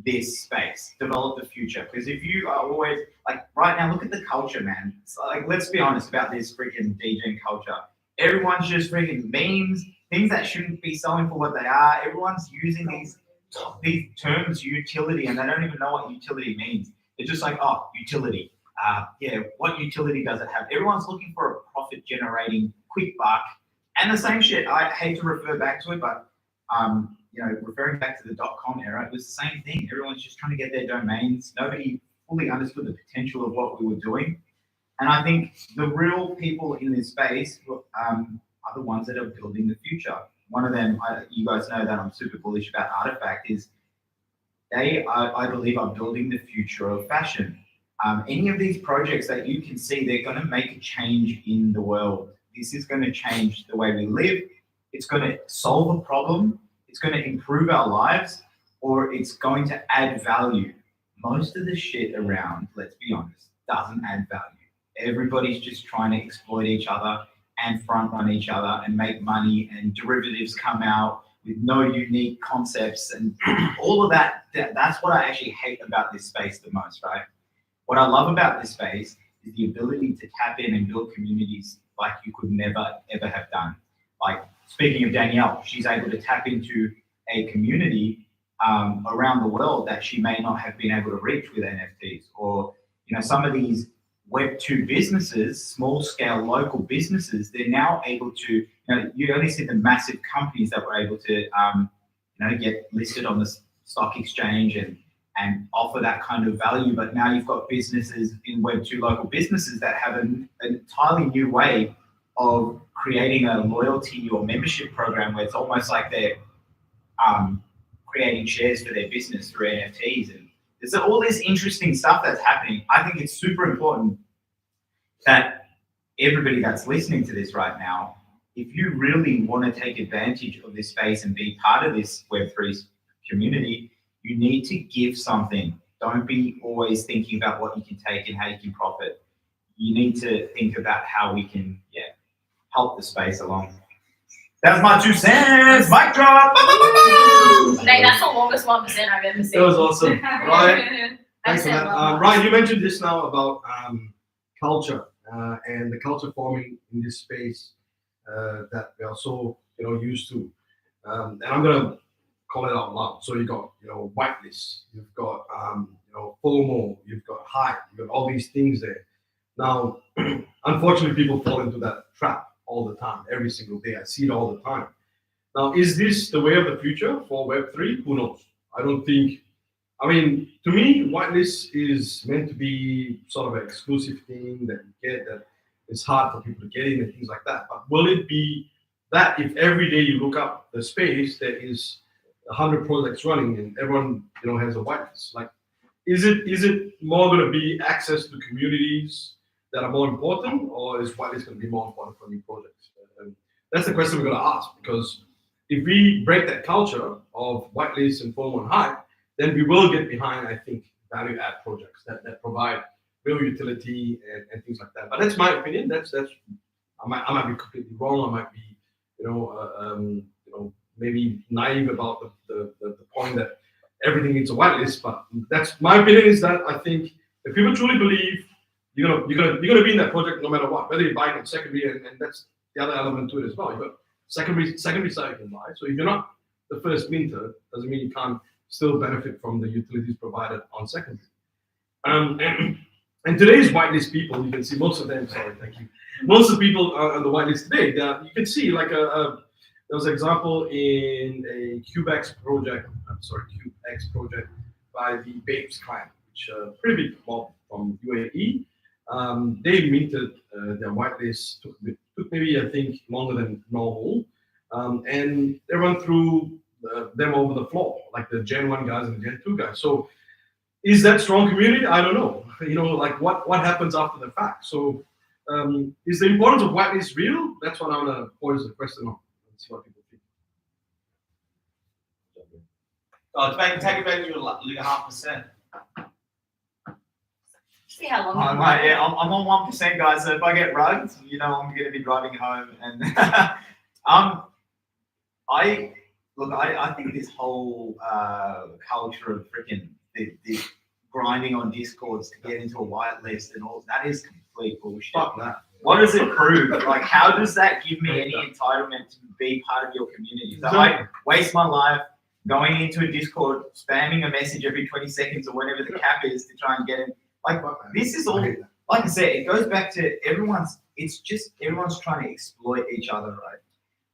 this space, develop the future. Because if you are always like right now, look at the culture, man. It's like, let's be honest about this freaking DJing culture. Everyone's just freaking memes, things that shouldn't be selling for what they are. Everyone's using these terms, utility, and they don't even know what utility means. They're just like, oh, utility. Yeah, what utility does it have? Everyone's looking for a profit generating quick buck. And the same shit, I hate to refer back to it, but referring back to the .com era, it was the same thing. Everyone's just trying to get their domains. Nobody fully understood the potential of what we were doing. And I think the real people in this space are the ones that are building the future. One of them, you guys know that I'm super bullish about Artifact, is they, I believe, are building the future of fashion. Any of these projects that you can see, they're going to make a change in the world. This is going to change the way we live. It's going to solve a problem. It's going to improve our lives, or it's going to add value. Most of the shit around, let's be honest, doesn't add value. Everybody's just trying to exploit each other and front run each other and make money, and derivatives come out with no unique concepts and all of that. That's what I actually hate about this space the most, right? What I love about this space is the ability to tap in and build communities like you could never, ever have done. Like, speaking of Danielle, she's able to tap into a community around the world that she may not have been able to reach with NFTs. Or, some of these Web2 businesses, small scale local businesses, they're now able to, you only see the massive companies that were able to, get listed on the stock exchange and offer that kind of value. But now you've got businesses in Web2 local businesses that have an entirely new way of creating a loyalty or membership program where it's almost like they're creating shares for their business through NFTs. And there's all this interesting stuff that's happening. I think it's super important that everybody that's listening to this right now, if you really want to take advantage of this space and be part of this Web3 community, you need to give something. Don't be always thinking about what you can take and how you can profit. You need to think about how we can, help the space along. That was my 2 cents. Mic drop. Hey, that's the longest 1% I've ever seen. That was awesome. Ryan, thanks for that. Ryan, you mentioned this now about culture and the culture forming in this space that we are so used to. And I'm gonna call it out loud. So you got whitelist, you've got FOMO, you've got hype, you've got all these things there. Now, unfortunately, people fall into that trap all the time, every single day. I see it all the time. Now, is this the way of the future for Web3? Who knows? I don't think. I mean, to me, whitelist is meant to be sort of an exclusive thing that you get, that it's hard for people to get in and things like that. But will it be that if every day you look up the space, there is 100 projects running and everyone has a whitelist? Like, is it more going to be access to communities that are more important, or is whitelist going to be more important for new projects? And that's the question we're going to ask, because if we break that culture of whitelist and FOMO and hype, then we will get behind, I think, value add projects that provide real utility and things like that. But that's my opinion. That's I might be completely wrong. I might be maybe naive about the point that everything needs a whitelist. But that's my opinion. Is that I think if people truly believe you're gonna be in that project no matter what, whether you buy it on secondary, and that's the other element to it as well. You've got secondary side you can buy. So if you're not the first minter, doesn't mean you can't still benefit from the utilities provided on secondary. And today's whitelist people, you can see most of them. Sorry, thank you. Most of the people on the whitelist today, you can see like There was an example in a CubeX project, CubeX project by the Babes clan, which pretty big mob from UAE. They minted their whitelist, took maybe I think longer than normal, and they run through them over the floor, like the Gen 1 guys and the Gen 2 guys. So is that strong community? I don't know. Like what happens after the fact? So is the importance of whitelist real? That's what I'm gonna pose the question on. Let's see what people think. Take advantage of like 0.5%. See how long. I'm on 1%, guys. So if I get rugged, I'm going to be driving home. And I think this whole culture of freaking the grinding on Discords to get into a whitelist and all that is complete bullshit. Fuck that. What does it prove? Like, how does that give me any entitlement to be part of your community? So I waste my life going into a Discord, spamming a message every 20 seconds or whatever the cap is to try and get in. Like, this is all, like I said, it goes back to everyone's trying to exploit each other, right?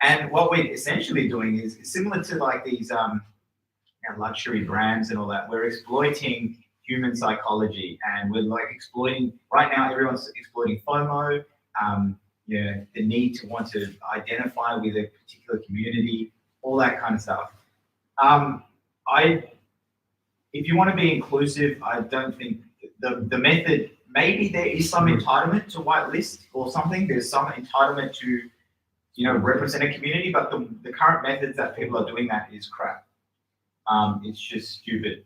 And what we're essentially doing is similar to like these luxury brands and all that. We're exploiting human psychology, and we're like exploiting, right now everyone's exploiting FOMO, the need to want to identify with a particular community, all that kind of stuff. If you want to be inclusive, I don't think the method, maybe there is some entitlement to whitelist or something. There's some entitlement to, represent a community, but the current methods that people are doing that is crap. It's just stupid.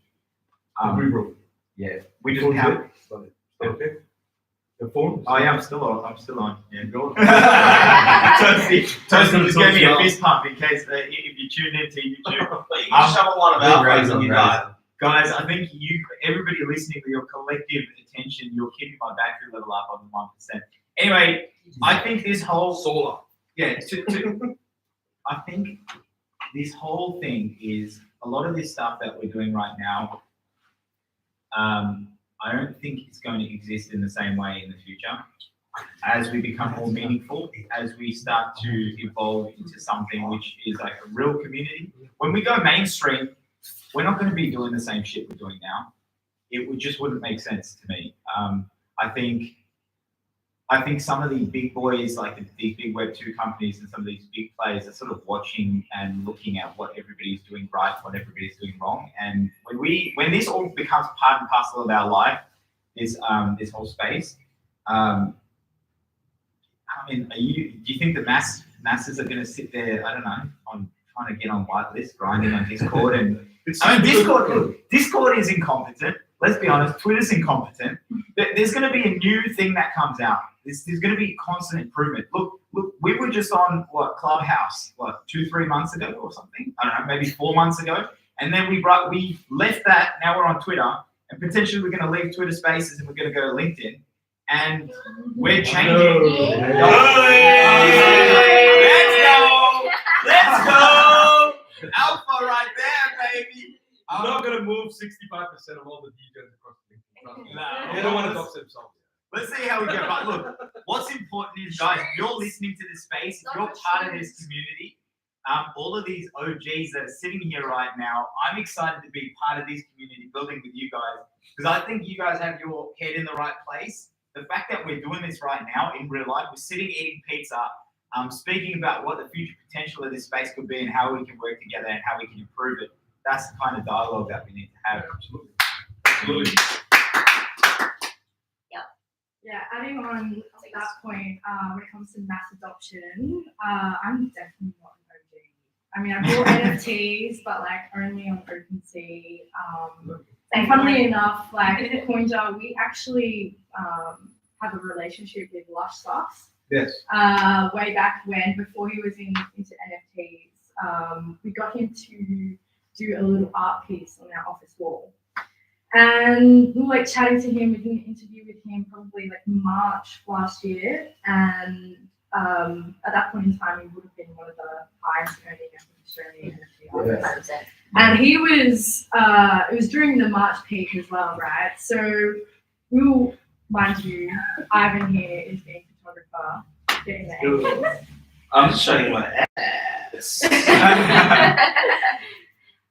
Yeah, we just have. Okay. The phone? Oh yeah, I'm still on. Yeah, Go. Toasty just gave me a fist pump in case if you tune into YouTube. But you can shove a lot of outros and you die. Guys, I think everybody listening, with your collective attention, you're keeping my battery level up on the 1%. Anyway, I think this whole Solar. Yeah, I think this whole thing is a lot of this stuff that we're doing right now. I don't think it's going to exist in the same way in the future. As we become more meaningful, as we start to evolve into something which is like a real community. When we go mainstream, we're not going to be doing the same shit we're doing now. It wouldn't make sense to me. I think some of these big boys, like these big Web2 companies and some of these big players, are sort of watching and looking at what everybody's doing right, what everybody's doing wrong. And when this all becomes part and parcel of our life, this whole space, do you think the masses are going to sit there, I don't know, on trying to get on whitelist, grinding on Discord? And Discord is incompetent. Let's be honest, Twitter's incompetent. There's going to be a new thing that comes out. There's going to be constant improvement. Look, we were just on Clubhouse, 2-3 months ago or something. I don't know, maybe 4 months ago. And then we left that. Now we're on Twitter, and potentially we're going to leave Twitter Spaces and we're going to go to LinkedIn. And we're changing. Let's go! Alpha right there, baby. I'm not going to move 65% of all the DJs across the link. No. They don't want to dox themselves. Let's see how we go. But look, what's important is, guys, if you're listening to this space, if you're part of this community, all of these OGs that are sitting here right now, I'm excited to be part of this community building with you guys, because I think you guys have your head in the right place. The fact that we're doing this right now in real life, we're sitting eating pizza, speaking about what the future potential of this space could be and how we can work together and how we can improve it. That's the kind of dialogue that we need to have. Absolutely. Yeah, adding on that point, when it comes to mass adoption, I'm definitely not an OG. I mean, I bought NFTs, but only on OpenSea. And funnily enough, Coinjar, we actually have a relationship with Lush Sauce. Yes. Way back when, before he was into NFTs, we got him to do a little art piece on our office wall. And we were chatting to him, we did an interview with him probably March last year. And at that point in time, he would have been one of the highest earning Australian NFT artists. Yeah. And he was, it was during the March peak as well, right? So we'll, mind you, Ivan here is being photographer, getting the angles. I'm just showing you my ass.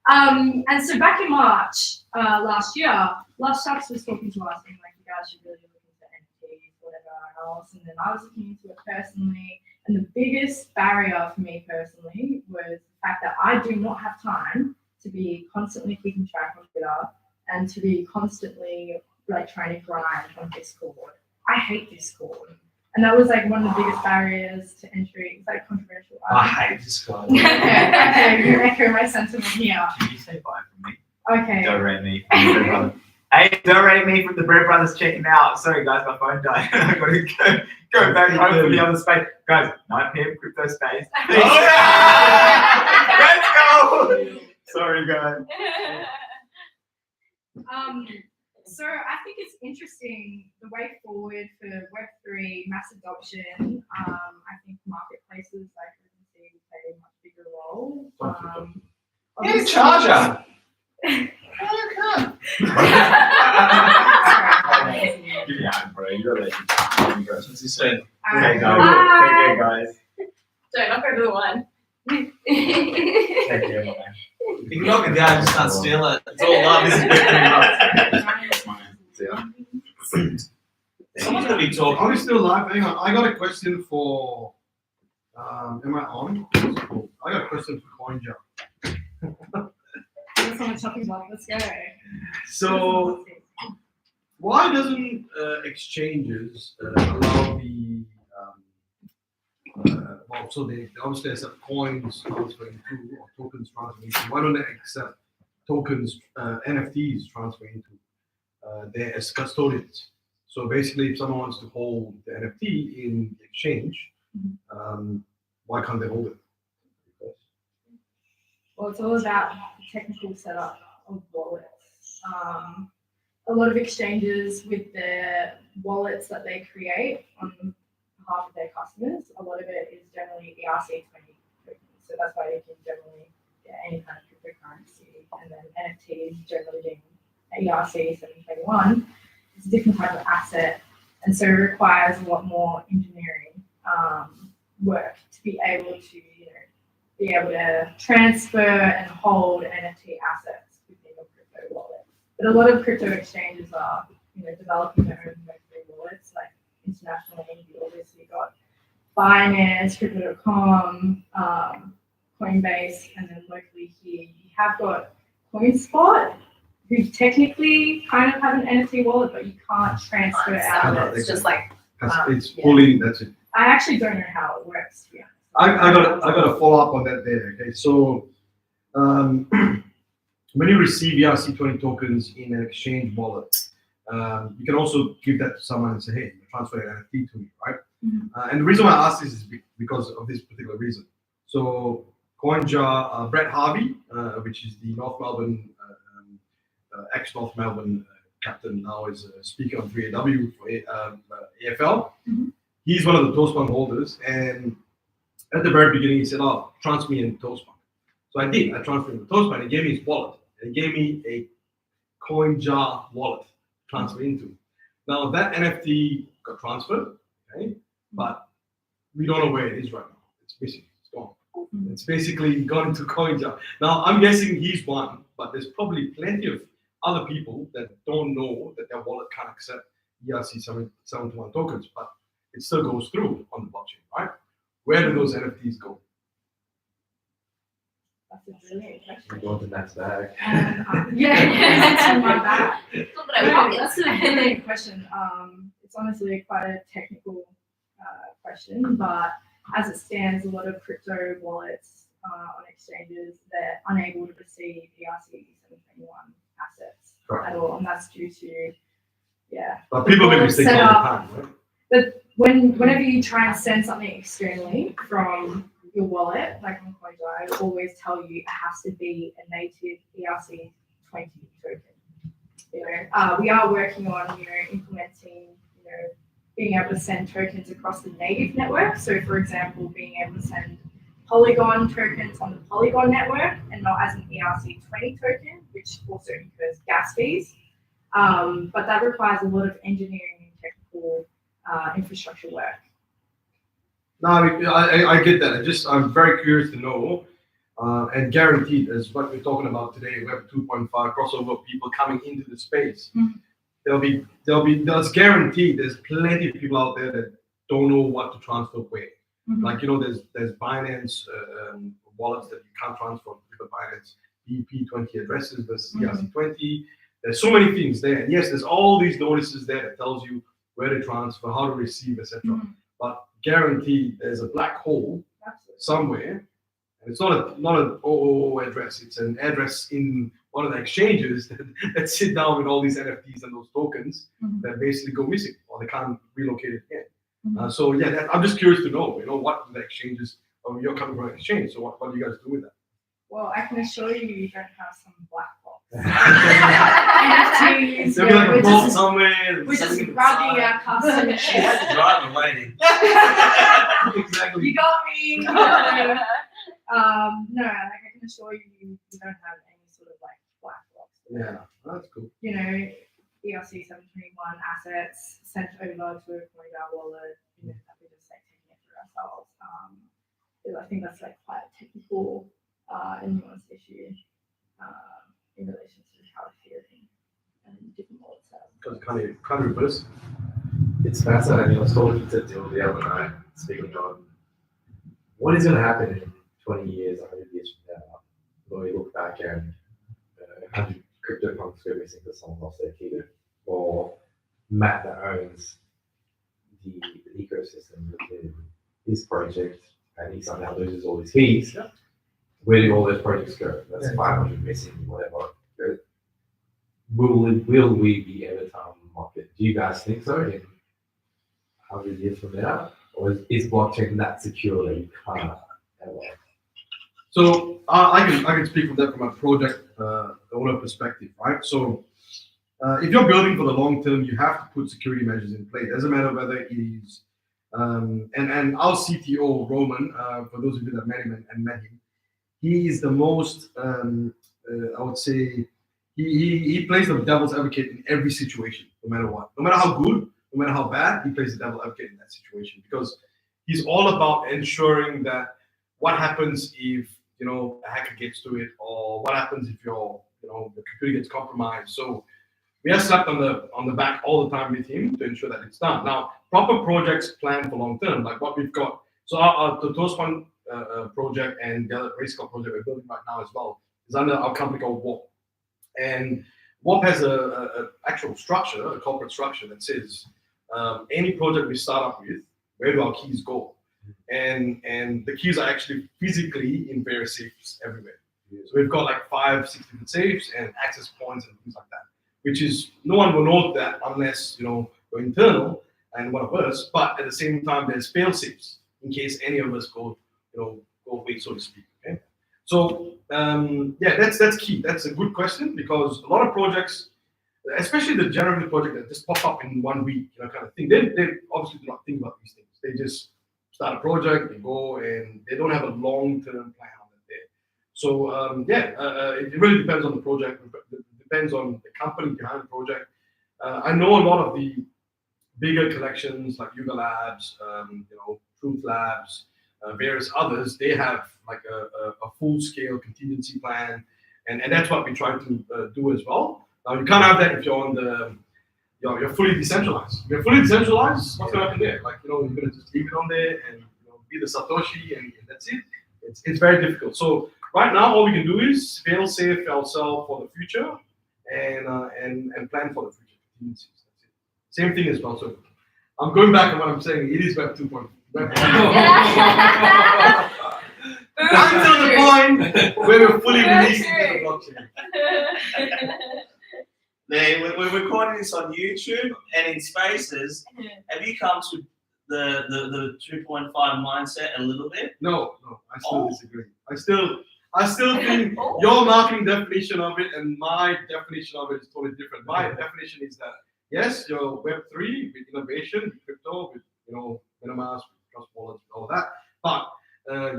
And so back in March last year, Lush Shops was talking to us and like, you guys should really look into NFTs, whatever else. And then I was looking into it personally. And the biggest barrier for me personally was the fact that I do not have time to be constantly keeping track on Twitter and to be constantly like trying to grind on Discord. I hate Discord. And that was like one of the biggest barriers to entry. It's like controversial. I hate this guy. Okay, you echo my sentiment here. Can you say bye from me? Okay. Don't rate me from the Bread Brothers. Hey, don't rate me from the Bread Brothers checking out. Sorry guys, my phone died. I gotta go back home for the other space. Guys, 9 p.m. crypto space. Peace. Oh, yeah! Let's go! Sorry guys. So I think it's interesting the way forward for Web3 mass adoption. I think marketplaces like we can see play a much bigger role. Get a charger. Give me a hand, bro. You're a legend. What's he saying? Okay, guys. Bye. Take care, guys. Don't knock over the one. Take care, man. You can knock it down, just can't steal it. It's all love, isn't it? Someone's gonna be talking. Are we still live? Hang on. I got a question for. Am I on? I got a question for CoinJar. That's on the chopping block. Let's go. So, why doesn't exchanges allow the well, so they obviously accept coins transferring to or tokens transferring to. Why don't they accept tokens, NFTs transferring to there as custodians? So basically, if someone wants to hold the NFT in exchange, why can't they hold it? Well, it's all about the technical setup of wallets. A lot of exchanges with their wallets that they create on behalf of their customers, a lot of it is generally ERC20 tokens. So that's why you can generally get any kind of cryptocurrency. And then NFTs generally being ERC721, it's a different type of asset. And so it requires a lot more engineering work to be able to transfer and hold NFT assets within your crypto wallet. But a lot of crypto exchanges are, developing their own Web3 wallets, like internationally. You obviously got Binance, Crypto.com, Coinbase, and then locally here you have got CoinSpot, who technically kind of have an NFT wallet, but you can't transfer out of it. It's just like It's fully, that's it. I actually don't know how it works. Yeah. I got to follow up on that there. Okay, so when you receive ERC20 tokens in an exchange wallet, you can also give that to someone and say, "Hey, transfer an NFT to me," right? And the reason why I asked this is because of this particular reason. So CoinJar, Brett Harvey, which is the North Melbourne ex-North Melbourne captain, now is a speaker on 3AW for AFL. He's one of the Toastpunk holders, and at the very beginning, he said, "Oh, transfer me into Toastpunk." So I did. I transferred into Toastpunk. He gave me his wallet. And he gave me a CoinJar wallet to transfer into. Now that NFT got transferred, okay, but we don't know where it is right now. It's missing. It's gone. It's basically gone into CoinJar. Now I'm guessing he's one, but there's probably plenty of other people that don't know that their wallet can't accept ERC721 tokens, but it still goes through on the blockchain, right? Where do those NFTs go? That's a brilliant question. Go to that bag. Yeah, it's in my bag. Look at our pockets. That's a brilliant question. It's honestly quite a technical question, but as it stands, a lot of crypto wallets on exchanges, they're unable to receive ERC721 assets at all, and that's due to, But people make mistakes all the time, right? But whenever you try and send something externally from your wallet, like on CoinJar, I always tell you it has to be a native ERC20 token. We are working on, implementing, being able to send tokens across the native network. So, for example, being able to send Polygon tokens on the Polygon network and not as an ERC20 token, which also incurs gas fees. But that requires a lot of engineering and technical infrastructure work. No, I get that. I'm very curious to know, and guaranteed, as what we're talking about today, Web 2.5 crossover people coming into the space. There's guaranteed there's plenty of people out there that don't know what to transfer where. Like there's Binance wallets that you can't transfer to Binance EP20 addresses versus ERC20. There's so many things there. And yes, there's all these notices there that tells you where to transfer, how to receive, etc. But guaranteed there's a black hole somewhere, and it's not an OOO address. It's an address in one of the exchanges that sit down with all these NFTs and those tokens that basically go missing or they can't relocate it again. So yeah, I'm just curious to know, what the exchanges. You're coming from an exchange, so what do you guys do with that? Well, I can assure you don't have some black box. NFTs, There'll be like a vault somewhere. we're just rubbing our customers. She had to drive and waiting. Exactly. You got me. No, like I can assure you, you don't have any sort of like black box. Yeah, that's cool. ERC 721 assets sent over to a Coinbase wallet. That we just like taking it through ourselves. I think that's like quite a technical and nuanced issue in relation to how Ethereum and different wallets are. Because kind of reverse. It's fascinating. I was talking to Dill the other night, speaking on what is going to happen in 20 years, 100 years from now, when we look back and 100 CryptoPunks go missing because someone lost their key, or Matt that owns the ecosystem within his project and he somehow loses all his keys. Where do all those projects go? That's 500 missing, whatever. Will we be able to unlock it? Do you guys think so in 100 years from now? Or is blockchain that secure that you can't ever? So I can speak from that from a project owner perspective, right? So if you're building for the long term, you have to put security measures in place. Doesn't matter whether it is and our CTO Roman, for those of you that met him and met him, he is the most I would say he plays the devil's advocate in every situation, no matter what, no matter how good, no matter how bad, he plays the devil's advocate in that situation because he's all about ensuring that what happens if a hacker gets to it, or what happens if your computer gets compromised. So we are slapped on the back all the time with him to ensure that it's done. Now, proper projects plan for long term, like what we've got. So the Toast Fund project and the other Racecar project we're building right now as well is under our company called WARP. And WARP has a actual structure, a corporate structure that says any project we start up with, where do our keys go? And the keys are actually physically in various safes everywhere. So we've got like 5-6 different safes and access points and things like that, which is no one will know that unless you're internal and one of us. But at the same time, there's fail safes in case any of us go away, so to speak. Okay. So that's key. That's a good question because a lot of projects, especially the generative project that just pop up in 1 week, kind of thing. They obviously do not think about these things. They just start a project, they go, and they don't have a long-term plan on it there. So it really depends on the project. It depends on the company behind the project. I know a lot of the bigger collections like Yuga Labs, Truth Labs, various others. They have like a full-scale contingency plan, and that's what we try to do as well. Now you can't have that if you're on the you're fully decentralized. If you're fully decentralized, what's going to happen there? Like, you're going to just leave it on there and be the Satoshi and that's it. It's very difficult. So right now, all we can do is fail safe ourselves for the future and plan for the future contingencies. That's it. Same thing as well. So I'm going back on what I'm saying. It is Web 2.0. Until the point where we're fully released into the blockchain. We're recording this on YouTube and in Spaces. Have you come to the 2.5 mindset a little bit? No, I still disagree. I still think your marketing definition of it and my definition of it is totally different. My definition is that yes, you're Web3 with innovation, with crypto, with MetaMask, with trust wallets, all that, but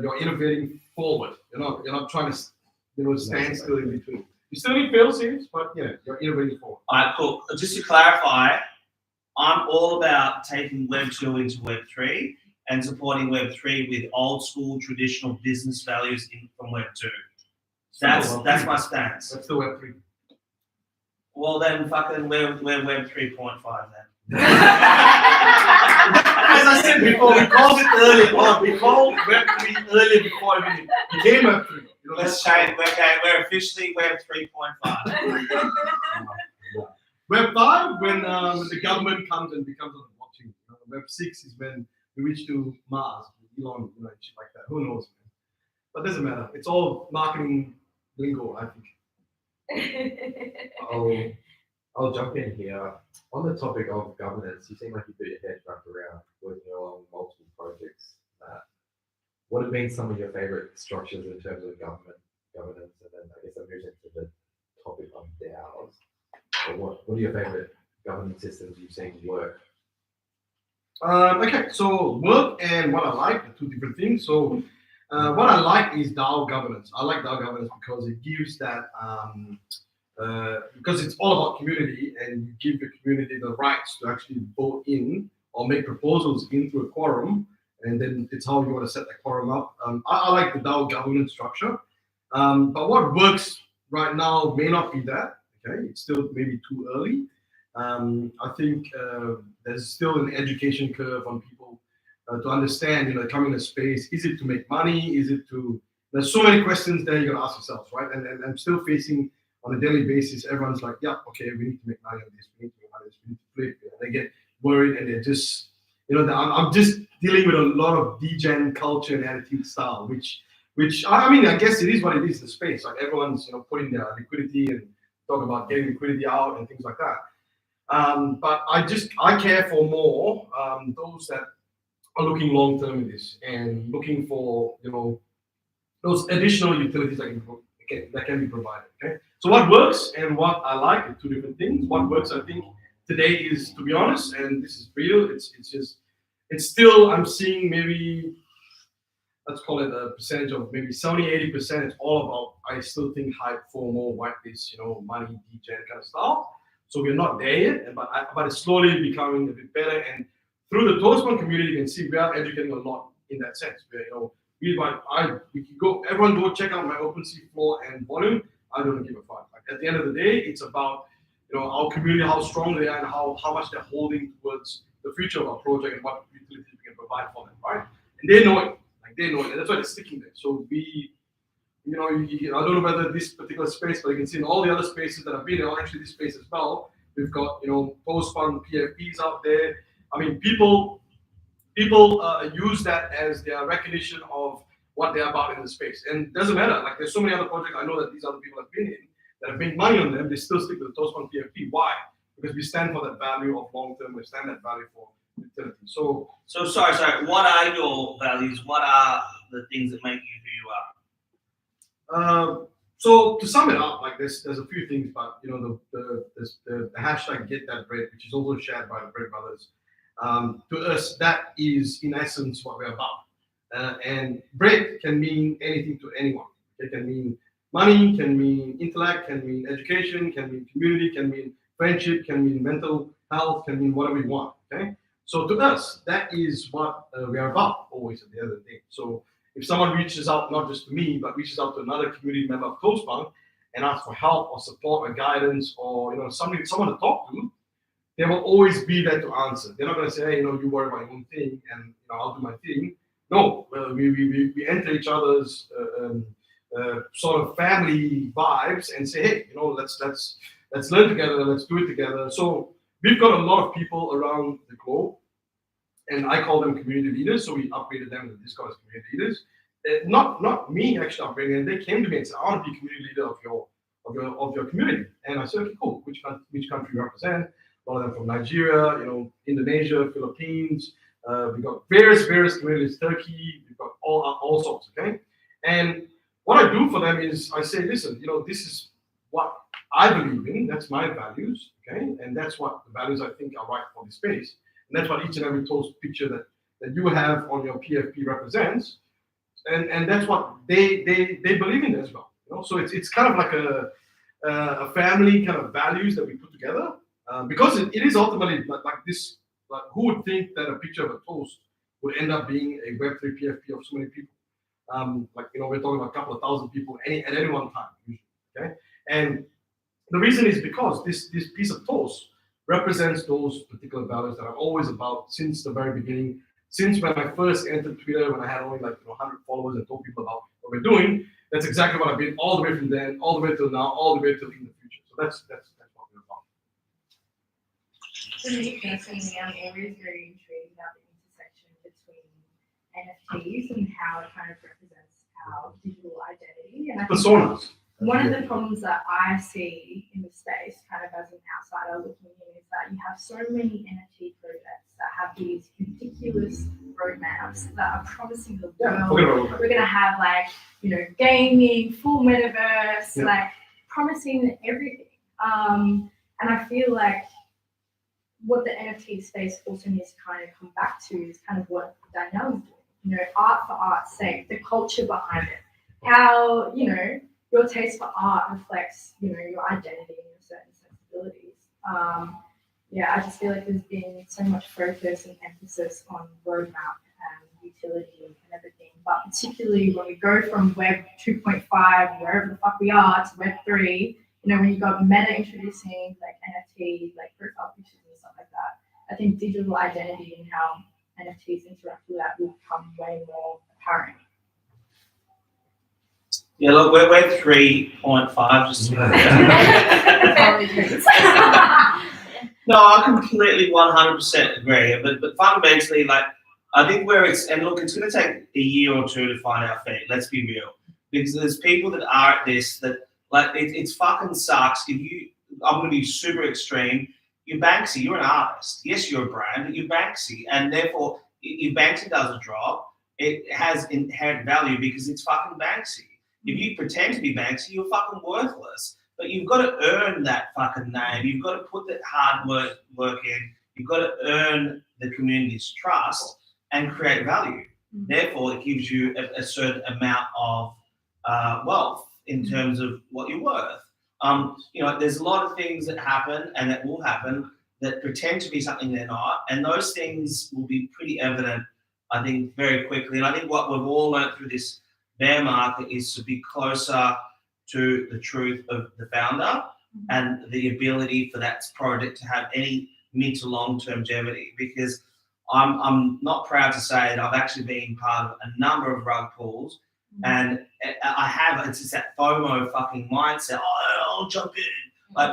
you're innovating forward. You're not trying to stand still in between. You still need fail safes, but you're innovating forward. All right, cool. Just to clarify, I'm all about taking Web 2 into Web 3, and supporting Web3 with old school traditional business values from Web2. That's my stance. That's the Web3. Well then, fucking we're Web 3.5 then. As I said before, we called it earlier on. We called Web3 earlier before it became Web3. You know, Let's change. We're officially Web 3.5. Web5 when the government comes and becomes on the blockchain. Web6 is when we reach to Mars, Elon, shit like that. Who knows, man? But it doesn't matter. It's all marketing lingo, I think. I'll jump in here. On the topic of governance, you seem like you put your head wrapped around working along multiple projects. What have been some of your favorite structures in terms of governance? And then I guess I move into the topic of DAOs. But what are your favorite governance systems you've seen work? Okay, so work and what I like are two different things. So what I like is DAO governance. I like DAO governance because it gives that, because it's all about community and you give the community the rights to actually vote in or make proposals into a quorum, and then it's how you want to set that quorum up. I like the DAO governance structure, but what works right now may not be that. Okay, it's still maybe too early. I think there's still an education curve on people to understand, coming to space. Is it to make money? Is it to? There's so many questions there you got to ask yourselves, right? And I'm still facing on a daily basis. Everyone's like, yeah, okay, we need to make money on this. We need to make money on this. We need to flip. And they get worried and they're just, I'm just dealing with a lot of degen culture and attitude style, which I mean, I guess it is what it is. The space, like everyone's, putting their liquidity and talk about getting liquidity out and things like that. But I care for more those that are looking long term in this and looking for those additional utilities that can be provided. Okay, so what works and what I like are two different things. What works, I think, today is, to be honest, and this is real. It's still, I'm seeing maybe, let's call it a percentage of maybe 70-80%. It's all about, I still think, hype for more whitelist, money, degen kind of stuff. So we're not there yet, but it's slowly becoming a bit better. And through the Toastman community, you can see we are educating a lot in that sense. Where, we can go, everyone go check out my OpenSea floor and volume. I don't give a fuck. Like, at the end of the day, it's about our community, how strong they are, and how much they're holding towards the future of our project and what utilities we can provide for them, right? And they know it. They know it, and that's why they're sticking there. So we, I don't know whether this particular space, but you can see in all the other spaces that have been there, actually this space as well, we've got, post-fund PFPs out there. I mean, people use that as their recognition of what they're about in the space. And it doesn't matter, like there's so many other projects I know that these other people have been in that have made money on them, they still stick with the Toastman PFP. Why? Because we stand for that value of long-term, we stand that value for utility. So sorry. What are your values? What are the things that make you who you are? So to sum it up, like there's a few things, but the hashtag Get That Bread, which is also shared by the Bread Brothers. To us, that is in essence what we're about. And bread can mean anything to anyone. It can mean money, can mean intellect, can mean education, can mean community, can mean friendship, can mean mental health, can mean whatever we want. Okay. So to us, that is what we are about always at the end of the day. So if someone reaches out, not just to me, but reaches out to another community member of Toastman and asks for help or support or guidance or someone to talk to, they will always be there to answer. They're not going to say, hey, you worry about your own thing and I'll do my thing. No, we enter each other's sort of family vibes and say, hey, let's learn together, let's do it together. So we've got a lot of people around the globe, and I call them community leaders. So we upgraded them to Discord as community leaders. Not me actually upgrading them. They came to me and said, I want to be community leader of your community. And I said, okay, cool. Which country you represent? A lot of them from Nigeria, Indonesia, Philippines. We've got various communities, Turkey. We've got all sorts. Okay, and what I do for them is I say, listen, this is what I believe in. That's my values. Okay, and that's what the values I think are right for the space. And that's what each and every toast picture that you have on your PFP represents. And that's what they believe in as well. So it's kind of like a family kind of values that we put together. Because it is ultimately like this, like who would think that a picture of a toast would end up being a Web3 PFP of so many people. Like, we're talking about a couple of thousand people at any one time, usually, okay? And the reason is because this piece of toast represents those particular values that I'm always about since the very beginning. Since when I first entered Twitter, when I had only 100 followers and told people about what we're doing, that's exactly what I've been all the way from then, all the way till now, all the way till in the future. So that's what we're about. For me personally, I'm always very intrigued about the intersection between NFTs and how it kind of represents our digital identity. And I think Personas. one of the problems that I see in the space, kind of as an outsider looking in, is that you have so many NFT projects that have these ridiculous roadmaps that are promising the world. We're going to have gaming, full metaverse, promising everything. And I feel like what the NFT space also needs to kind of come back to is kind of what Danielle is doing. Art for art's sake, the culture behind it, how your taste for art reflects, your identity and your certain sensibilities. I just feel like there's been so much focus and emphasis on roadmap and utility and everything, but particularly when we go from Web 2.5, wherever the fuck we are, to Web 3, when you got Meta introducing NFT, profile pictures and stuff like that, I think digital identity and how NFTs interact with that will become way more apparent. Yeah, look, we're 3.5, just to No, I completely 100% agree. But fundamentally, I think it's going to take a year or two to find our feet. Let's be real, because there's people that are at this that it's fucking sucks. I'm going to be super extreme. You're Banksy. You're an artist. Yes, you're a brand, but you're Banksy, and therefore, if Banksy does a drop, it has inherent value because it's fucking Banksy. If you pretend to be Banksy, you're fucking worthless. But you've got to earn that fucking name. You've got to put that hard work in. You've got to earn the community's trust and create value. Mm-hmm. Therefore, it gives you a certain amount of wealth in terms of what you're worth. There's a lot of things that happen and that will happen that pretend to be something they're not. And those things will be pretty evident, I think, very quickly. And I think what we've all learned through this bear market is to be closer to the truth of the founder and the ability for that project to have any mid to long-term longevity. Because I'm not proud to say that I've actually been part of a number of rug pulls, and it's just that FOMO fucking mindset. I'll jump in.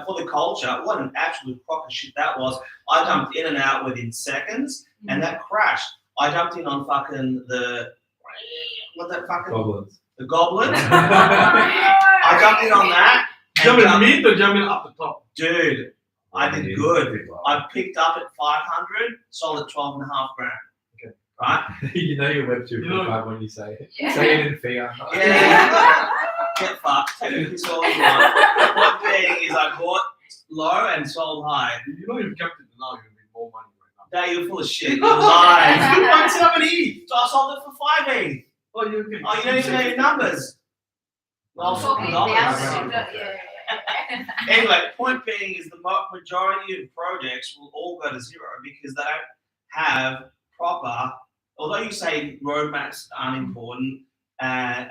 For the culture, what an absolute crock of shit that was. I jumped in and out within seconds, and that crashed. I jumped in on fucking the goblins. I jumped in on that. Jumping mid or jumping up the top? Dude, I did good. I picked up at 500, sold at 12.5 grand. Okay. Right? You're Web 2.5 when you say it. Yeah. Say it in fear. Yeah. Get fucked. Take this all you want. One thing is I bought low and sold high. You've kept it now, you're going to make more money right now. No, you're full of shit. You're lying. You want 7 ETH. So I sold it for 5 ETH. Oh, you okay? Oh, you don't even know your numbers. Anyway, point being is the majority of projects will all go to zero because they don't have proper, although you say roadmaps aren't important and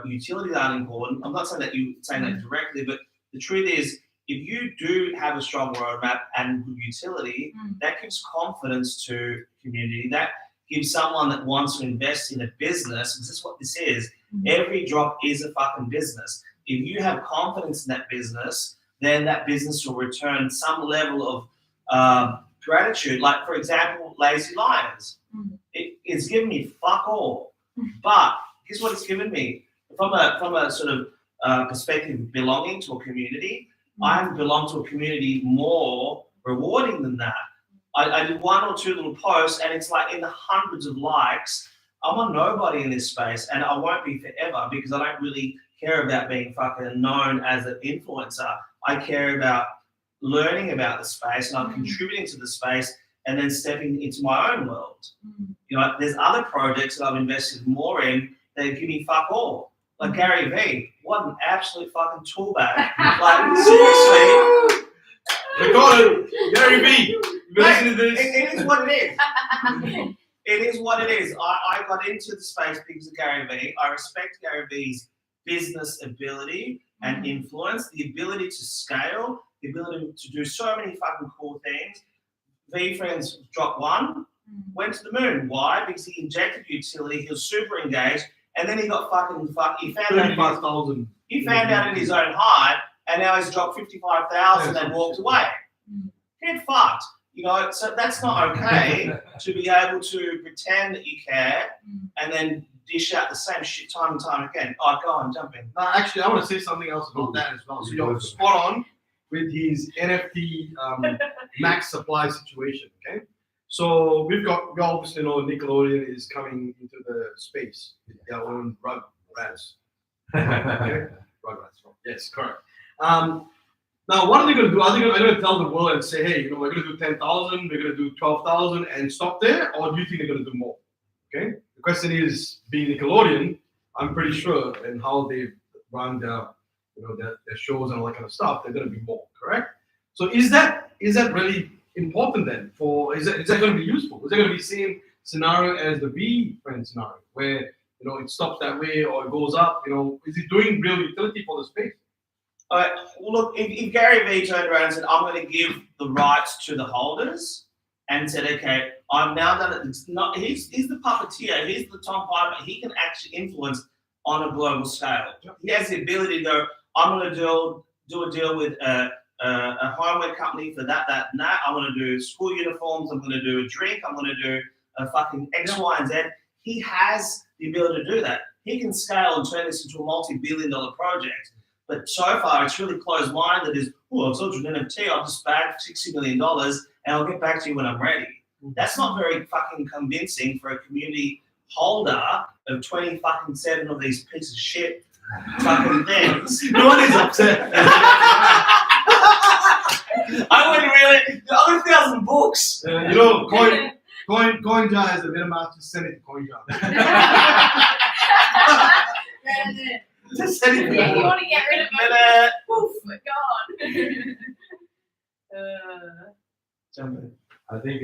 utilities aren't important. I'm not saying that you're saying that directly, but the truth is, if you do have a strong roadmap and good utility, that gives confidence to community. That gives someone that wants to invest in a business, because this is what this is. Every drop is a fucking business. If you have confidence in that business, then that business will return some level of gratitude. Like, for example, Lazy Lions. It's given me fuck all. But here's what it's given me. From a sort of perspective of belonging to a community, I have belonged to a community more rewarding than that. I did 1 or 2 little posts, and it's like in the hundreds of likes. I'm a nobody in this space, and I won't be forever because I don't really care about being fucking known as an influencer. I care about learning about the space, and I'm contributing to the space, and then stepping into my own world. There's other projects that I've invested more in that give me fuck all. Like Gary V, what an absolute fucking tool bag. Like, seriously. They call it Gary V. You listen to this. It is what it is. It is what it is. I got into the space because of Gary Vee. I respect Gary Vee's business ability and influence, the ability to scale, the ability to do so many fucking cool things. V Friends dropped one, went to the moon. Why? Because he injected utility, he was super engaged, and then he got he found out 35,000. he found out in his own hype, and now he's dropped 55,000 and walked away. Get fucked. You know, so that's not okay to be able to pretend that you care and then dish out the same shit time and time again. Oh, go on, jump in. No, actually, I want to say something else about that as well. So you're spot on with his NFT max supply situation. Okay, so we obviously know Nickelodeon is coming into the space with their own Rugrats. Okay, Rugrats. Yes, correct. Now, what are they going to do? Are they going to tell the world and say, hey, we're going to do 10,000, we're going to do 12,000 and stop there? Or do you think they're going to do more? Okay. The question is, being Nickelodeon, I'm pretty sure, and how they run their shows and all that kind of stuff, they're going to be more, correct? So is that really important then? Is that going to be useful? Is that going to be the same scenario as the V Friends scenario, where it stops that way or it goes up? Is it doing real utility for the space? Well, look, if Gary Vee turned around and said, I'm going to give the rights to the holders, and said, okay, I'm now done it. It's not, he's the puppeteer, he's the Tom Piper, he can actually influence on a global scale. He has the ability to go, I'm going to do a deal with a homeware company for that, and that. I'm going to do school uniforms, I'm going to do a drink, I'm going to do a fucking X, Y, and Z. He has the ability to do that. He can scale and turn this into a multi-billion-dollar project. But so far, it's really closed-minded. I've sold you an NFT, I'll just bag $60 million, and I'll get back to you when I'm ready. That's not very fucking convincing for a community holder of 27 of these pieces of shit fucking things. No one is upset. I wouldn't really. I got 1,000 books. CoinJar has a MetaMask. Just send it to CoinJar. Just send it to Yeah, you want to get rid of it? Poof, gone. Jump in. I think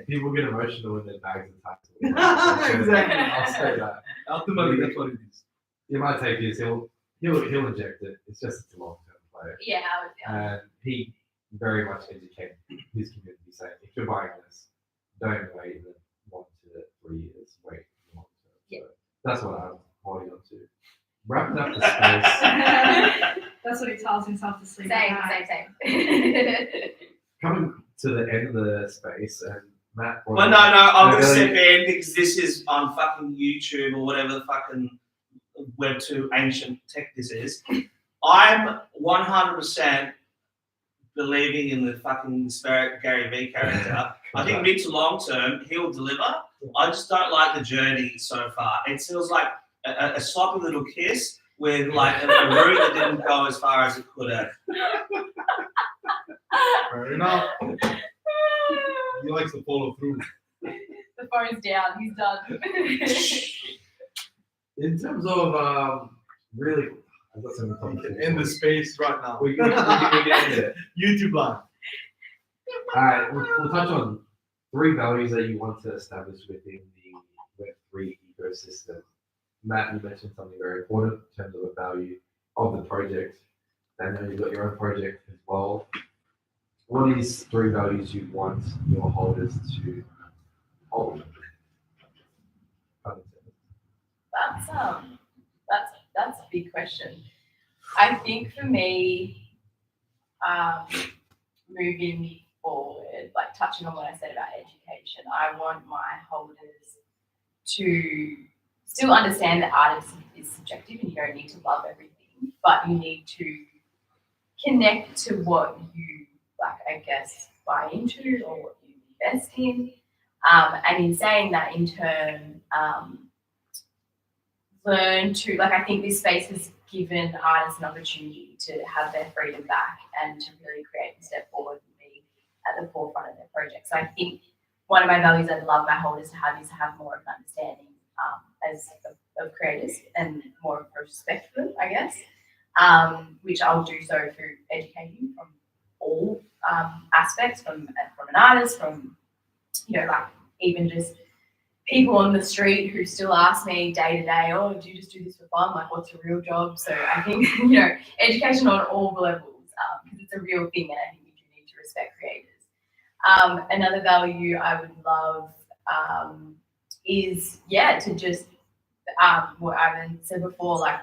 people get emotional when their bags are tight. Exactly. I'll say that. Ultimately, that's what it is. It might take years. He'll inject it. It's just a long-term play. Yeah, And he very much educated his community, saying, if you're buying this, don't wait 1 to 3 years. Wait long term. Yeah. So that's what I'm holding on to. Wrapping up the space. That's what he tells himself to sleep. same. Coming to the end of the space, and Matt. Well, no, I'm going to step in because this is on fucking YouTube or whatever the fucking Web2 ancient tech this is. I'm 100% believing in the fucking spirit Gary Vee character. I think mid to long term, he'll deliver. I just don't like the journey so far. It feels like a sloppy little kiss with like a route that didn't go as far as it could have. Fair enough. He likes to follow through. The phone's down. He's done. In terms of really, I've got some We can end the space right now. We can end it. YouTube live. All right, we'll touch on 3 values that you want to establish within the Web3 ecosystem. Matt, you mentioned something very important in terms of the value of the project. I know you've got your own project as well. What is 3 values you want your holders to hold? That's a big question. I think for me, moving forward, like touching on what I said about education, I want my holders to still understand that art is subjective and you don't need to love everything, but you need to connect to what you, like, I guess, buy into or what you invest in. And in saying that, in turn, learn to, like, I think this space has given artists an opportunity to have their freedom back and to really create and step forward and be at the forefront of their projects. So I think one of my values I'd love my holders to have is to have more of an understanding of creators and more of a respect for them, I guess, which I'll do so through educating from all aspects from an artist, from like even just people on the street who still ask me day to day, oh, do you just do this for fun? Like, what's your real job? So I think, education on all the levels, because it's a real thing, and I think you do need to respect creators. Another value I would love is, to just, what Ivan said before, like,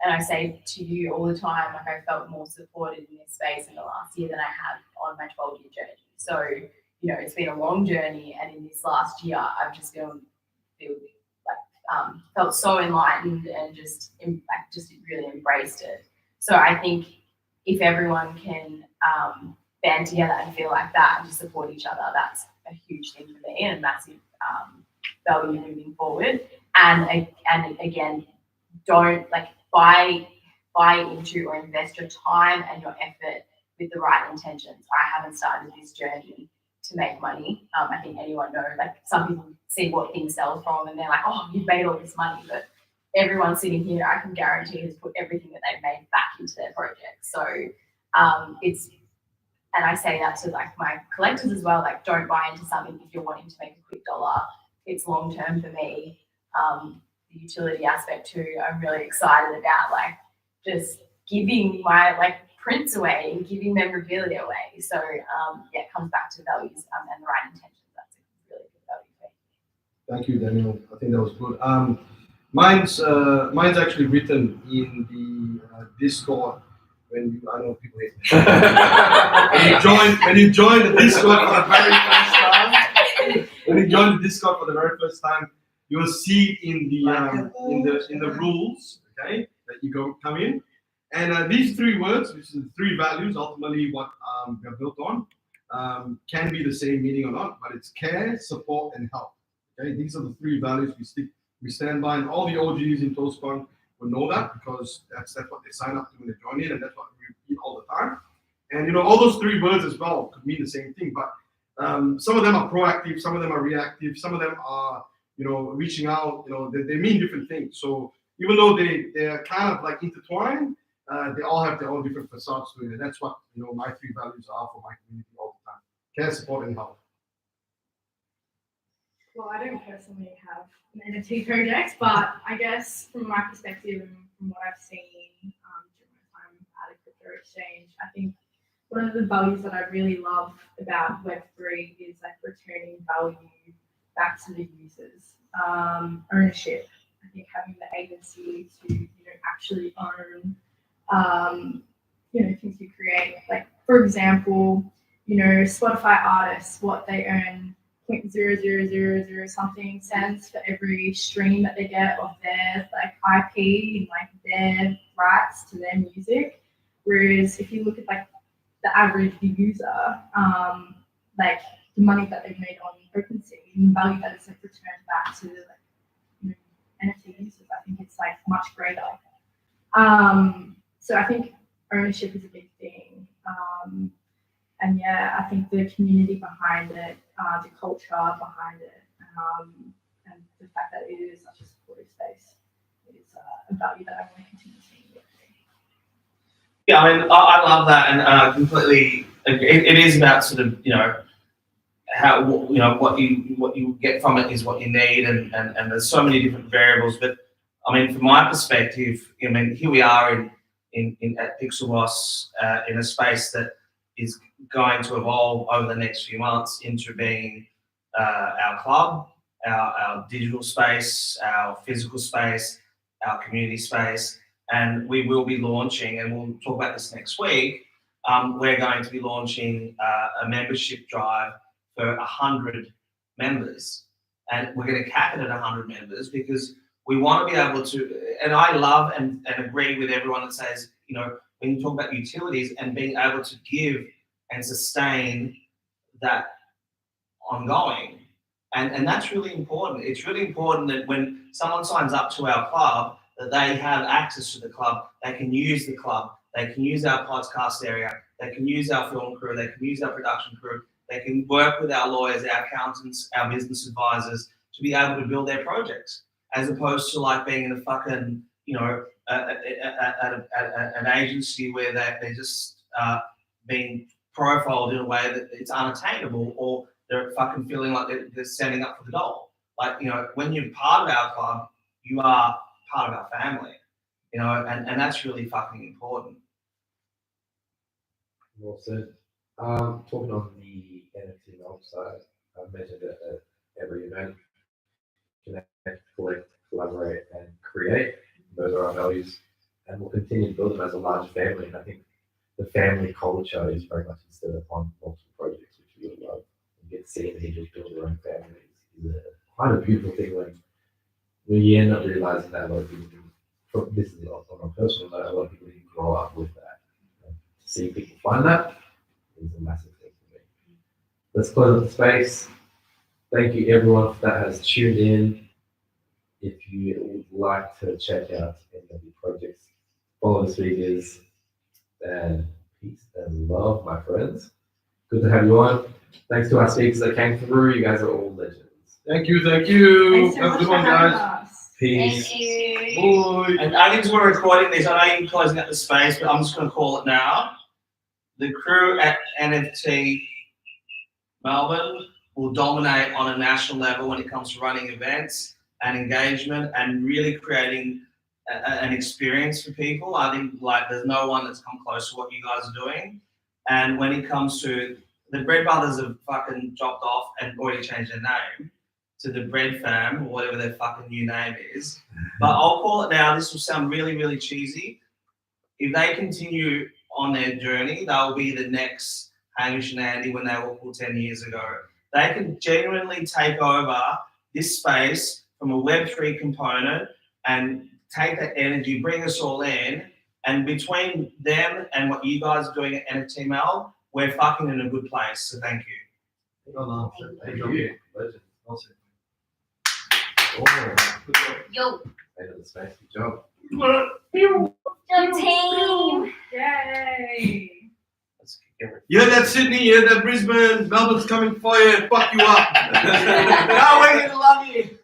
and I say to you all the time, like, I felt more supported in this space in the last year than I have on my 12-year journey. So, it's been a long journey, and in this last year, I've just felt so enlightened and just really embraced it. So I think if everyone can band together and feel like that and just support each other, that's a huge thing for me and a massive value moving forward. And again, don't buy into or invest your time and your effort with the right intentions. I haven't started this journey to make money. I think anyone knows, some people see what things sell from and they're like, oh, you've made all this money, but everyone sitting here, I can guarantee, has put everything that they've made back into their project. So and I say that to my collectors as well, don't buy into something if you're wanting to make a quick dollar. It's long term for me. The utility aspect too, I'm really excited about, just giving my prints away and giving memorabilia away. So it comes back to values and the right intentions. That's a really good value. Thank you, Daniel. I think that was good. Mine's actually written in the Discord. When I know people hate when you join the Discord for the very first time. When you join the Discord for the very first time, you will see in the rules, okay, that you come in. And these 3 words, which is the 3 values, ultimately what we are built on, can be the same meaning or not, but it's care, support, and help. Okay, these are the 3 values we stand by, and all the OGs in ToastCon will know that, because that's what they sign up to when they join in, and that's what we repeat all the time. And all those 3 words as well could mean the same thing, but some of them are proactive, some of them are reactive, some of them are reaching out. They mean different things. So even though they're kind of intertwined, they all have their own different facades to it, and that's what my 3 values are for my community all the time: care, support, and help. Well, I don't personally have an NFT project, but I guess from my perspective and from what I've seen during my time at a crypto exchange, I think one of the values that I really love about Web3 is returning value back to the users. Ownership. I think having the agency to actually own things you create. For example, Spotify artists, what they earn 0.0000 something cents for every stream that they get of their IP and their rights to their music. Whereas if you look at the average user, the money that they've made on OpenSea and the value that is returned back to NFT users, I think it's much greater. So I think ownership is a big thing. And I think the community behind it, the culture behind it, and the fact that it is such a supportive space is a value that I want to continue seeing. Yeah, I mean, I love that, and I completely. It is about sort of how what you get from it is what you need, and there's so many different variables. But I mean, from my perspective, I mean, here we are in at PixelBoss in a space that is going to evolve over the next few months into being our club, our digital space, our physical space, our community space, and we will be launching, and we'll talk about this next week. We're going to be launching a membership drive for 100 members, and we're going to cap it at 100 members because we want to be able to. And I love and agree with everyone that says, when you talk about utilities and being able to give and sustain that ongoing, and that's really important. It's really important that when someone signs up to our club, that they have access to the club, they can use the club, they can use our podcast area, they can use our film crew, they can use our production crew, they can work with our lawyers, our accountants, our business advisors to be able to build their projects, as opposed to being in a fucking, an agency where they're just being profiled in a way that it's unattainable, or they're fucking feeling like they're standing up for the dole. Like, you know, when you're part of our club, you are part of our family, you know, and that's really fucking important. Well said. Talking on the NFT ML side, I've mentioned it at every event. Connect, collect, collaborate, and create. Those are our values, and we'll continue to build them as a large family. And I think the family culture is very much instilled upon multiple projects, which we really love. You get to see individuals build their own families. Is quite a beautiful thing when you end up realizing that a lot of people do. This is on a personal note, a lot of people didn't grow up with that. To see people find that is a massive thing for me. Let's close up the space. Thank you everyone that has tuned in. If you would like to check out any of the projects, follow the speakers, and peace and love, my friends. Good to have you on. Thanks to our speakers that came through. You guys are all legends. Thank you, thank you. Thanks so Have a much good for one, having guys. us. Peace. Thank you. Bye. And I think we're recording this. I know you're closing up the space, but I'm just going to call it now. The crew at NFT Melbourne will dominate on a national level when it comes to running events and engagement and really creating an experience for people. I think like there's no one that's come close to what you guys are doing. And when it comes to the Bread Brothers have fucking dropped off and already changed their name to the Bread Fam or whatever their fucking new name is. But I'll call it now. This will sound really, really cheesy. If they continue on their journey, they'll be the next Hamish and Andy when they were cool 10 years ago. They can genuinely take over this space from a Web3 component and take that energy, bring us all in. And between them and what you guys are doing at NFTML, we're fucking in a good place. So thank you. Thank you. Legend. Awesome. Oh, Yo, made it the space. Good job. your team. Yay! Let's give it. Yeah, that's Sydney. Yeah, that Brisbane. Melbourne's coming for you. Fuck you up. No, we're gonna love you.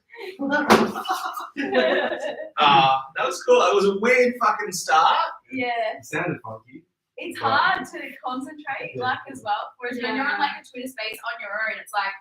That was cool. It was a weird fucking start. Yeah, It sounded funky. it's hard to concentrate, like as well. Whereas when you're on like a Twitter space on your own, it's like